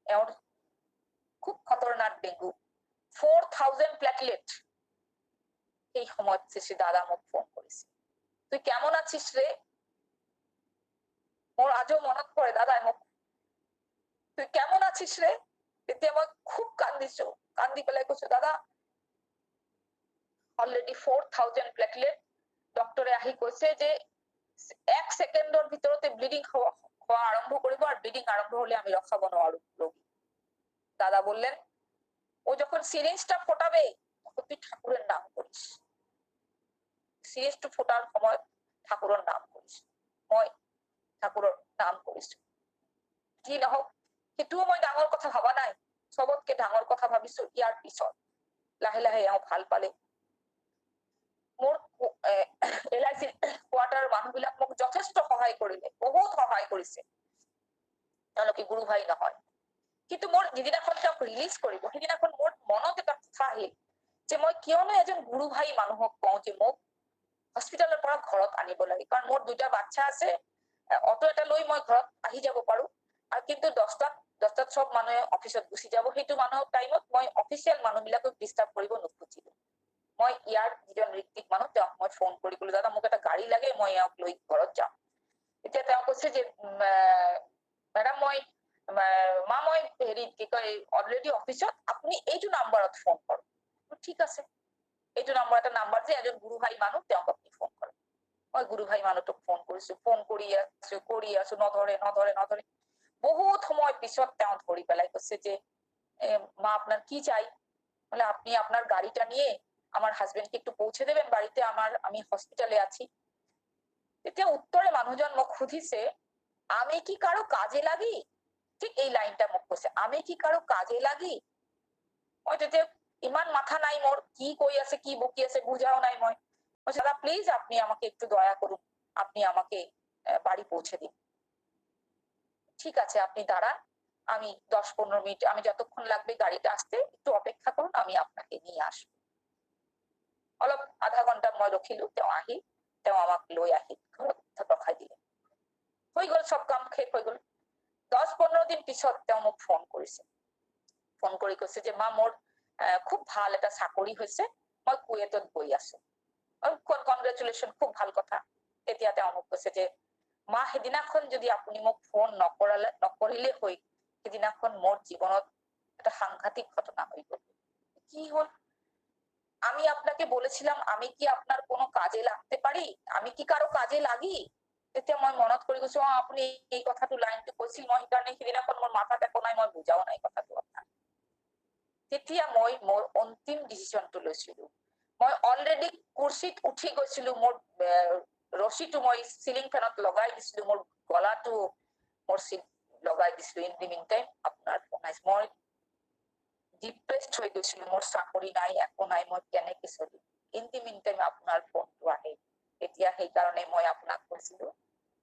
এওঁৰ খুব খতৰনাক ডেংগু 4000 প্লেটলেট। এই সময়ত শ্রী দাদা মোক ফোন করেছে, তুই কেমন আছিস রে? মোর আজও মনত পড়ে দাদা মোক তুই কেমন আছিস রে? তেতিয়া মই খুব কান্দিছো। কান্দি পেলাই কৈছো দাদা অলরেডি 4000 প্লেটলেট। ডক্টরে আহি কৈছে যে 1 সেকেন্ডৰ ভিতৰতে ব্লিডিং হওয়া আৰম্ভ কৰিব আৰ ব্লিডিং আৰম্ভ হলে আমি ৰক্ষাবো নোৱাৰো রোগী। দাদা বললেন ও যখন সিরিঞ্জটা ফোটাবে তখন তুই ঠাকুরের নাম করিস। সিরিঞ্জটা ফোটার সময় ঠাকুরের নাম করিস। মই ঠাকুরের নাম কৰিছো। কি নহওক সেইটোও মই ডাঙৰ কথা ভাবা নাই। সবতকে ডাঙৰ কথা ভাবিছো ইয়াৰ পিছত লাহে লাহে এওঁ ভাল পালে। মোৰ LIC কোৱাৰ্টাৰ মানুহবিলাক মোক যথেষ্ট সহায় কৰিলে, বহুত সহায় কৰিছে। তেওঁলোকে গুৰু ভাই নহয়, কিন্তু মোৰ যিদিনাখন তেওঁক ৰিলিজ কৰিব সেইদিনাখন মোৰ মনত এটা কথা আহিল যে মই কিয়নো এজন গুৰু ভাই মানুহক কওঁ যে মোক হস্পিটালৰ পৰা ঘৰত আনিব লাগে, কাৰণ মোৰ 2টা বাচ্চা আছে। অটো এটা লৈ মই ঘৰত আহি যাব পাৰো আৰু কিন্তু 10টাত সব মানুহে অফিসত গুচি যাব। সেইটো মানুহৰ টাইমত মই অফিচিয়েল মানুহবিলাকক ডিস্টাৰ্ব কৰিব নোখোজিলো। মই ইয়াৰ যিজন ঋত্বিক মানুহ তেওঁক মই ফোন কৰি কলো দাদা মোক এটা গাড়ী লাগে, মই এওঁক লৈ ঘৰত যাম। এতিয়া তেওঁ কৈছে যে ম্যাডাম মই মা মই হেৰি কি কয় অলৰেডি অফিসত, আপুনি এইটো নাম্বাৰত ফোন কৰক। ঠিক আছে, এইটো এটা নাম্বাৰ যে এজন গুৰু ভাই মানুহ তেওঁক আপুনি ফোন কৰক। মই গুৰু ভাই মানুহটোক ফোন কৰিছো, ফোন কৰি আছো নধৰে। বহুত সময় পিছত তেওঁ ধৰি পেলাই কৈছে যে মা আপনার কি চাই? বলে আপনি আপনার গাড়িটা নিয়ে আমার হাজবেন্ডকে একটু পৌঁছে দেবেন বাড়িতে, আমি হসপিটালে আছি। এতিয়া উত্তরে মানুহজন মোক সুধিছে আমি কি কারো কাজে লাগি? ঠিক এই লাইনটা মোক কৈছে, আমি কি কারো কাজে লাগি? মই তেতিয়া ইমান মাথা নাই মোর, কি কই আছে কি বকি আছে বুঝাও নাই। মই দাদা প্লিজ আপনি আমাকে একটু দয়া করুন, আপনি আমাকে বাড়ি পৌঁছে দিন। ঠিক আছে আপনি দাঁড়ান, আমি 10-15 মিনিট, আমি যতক্ষণ লাগবে গাড়িটা আসতে একটু অপেক্ষা করুন, আমি আপনাকে নিয়ে আসবো। অলপ আধা ঘন্টা মই ৰখিলো, তেওঁ আহি তেওঁ আমাক লৈ আহি ঘৰত ৰখাই দিলে। হৈ গল সব কাম শেষ হৈ গল। 10-15 দিন পিছত তেওঁ মোক ফোন কৰিছে। ফোন কৰি কৈছে যে মা মোৰ খুব ভাল এটা চাকৰি হৈছে, মই কুৱেটত গৈ আছো। কনগ্ৰেচুলেশ্যন, খুব ভাল কথা। তেতিয়া তেওঁ মোক কৈছে যে মা সেদিনাখন যদি আপুনি মোক ফোন নকৰিলে হৈ, সেদিনাখন মোৰ জীৱনত একটা সাংঘাতিক ঘটনা হয়ে গেল। কি হল? আমি আপনাকে বলেছিলাম আমি কি আপনার কোনো কাজে লাগতে পারি, আমি কি কারো কাজে লাগি? তেতিয়া মই মনত কৰি গৈছো আপুনি এই কথাটো লাইনটো কৈছিল, মই সেইকাৰণে সিদিনাখন মোৰ মাথাত একো নাই, মই বুজাও নাই কথাটো আপোনাক। তেতিয়া মই মোৰ অন্তিম ডিসিশনটো লৈছিলো। মই অলৰেডি কুৰ্চীত উঠি গৈছিলো, মোৰ ৰছীটো মই সিলিং ফেনত লগাই দিছিলো, মোৰ গলাটো মোৰ লগাই দিছিলো। ইন দি মিন টাইম আপোনাৰ ফোন আহিছে। মই ডিপ্ৰেসড হৈ গৈছিলো, মোৰ চাকৰি নাই, একো নাই, মই কেনেকে চলিম। ইন দি মিন টাইম আপোনাৰ ফোনটো আহে। এতিয়া সেইকাৰণে মই আপোনাক কৈছিলো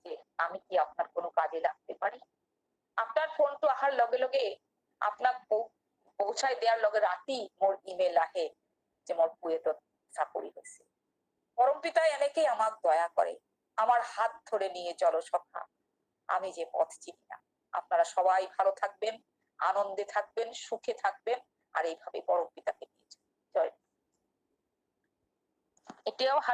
যে আমি কি আপনার কোনো কাজে লাগতে পারি। আপনার ফোনটো আহার লগে লগে আপনাক পৌঁছাই দেওয়ার লগে রাতি মোর ইমেল আহে যে মোর কুয়েটত চাকরি হয়েছে। পরম পিতাই এনেকেই আমাক দয়া করে, আমার হাত ধরে নিয়ে চলো সখা, আমি যে পথ চিনি না। আপনারা সবাই ভালো থাকবেন, আনন্দে থাকবেন, সুখে থাকবেন, আর এইভাবে পরম পিতাকে নিয়ে জয়। এটাও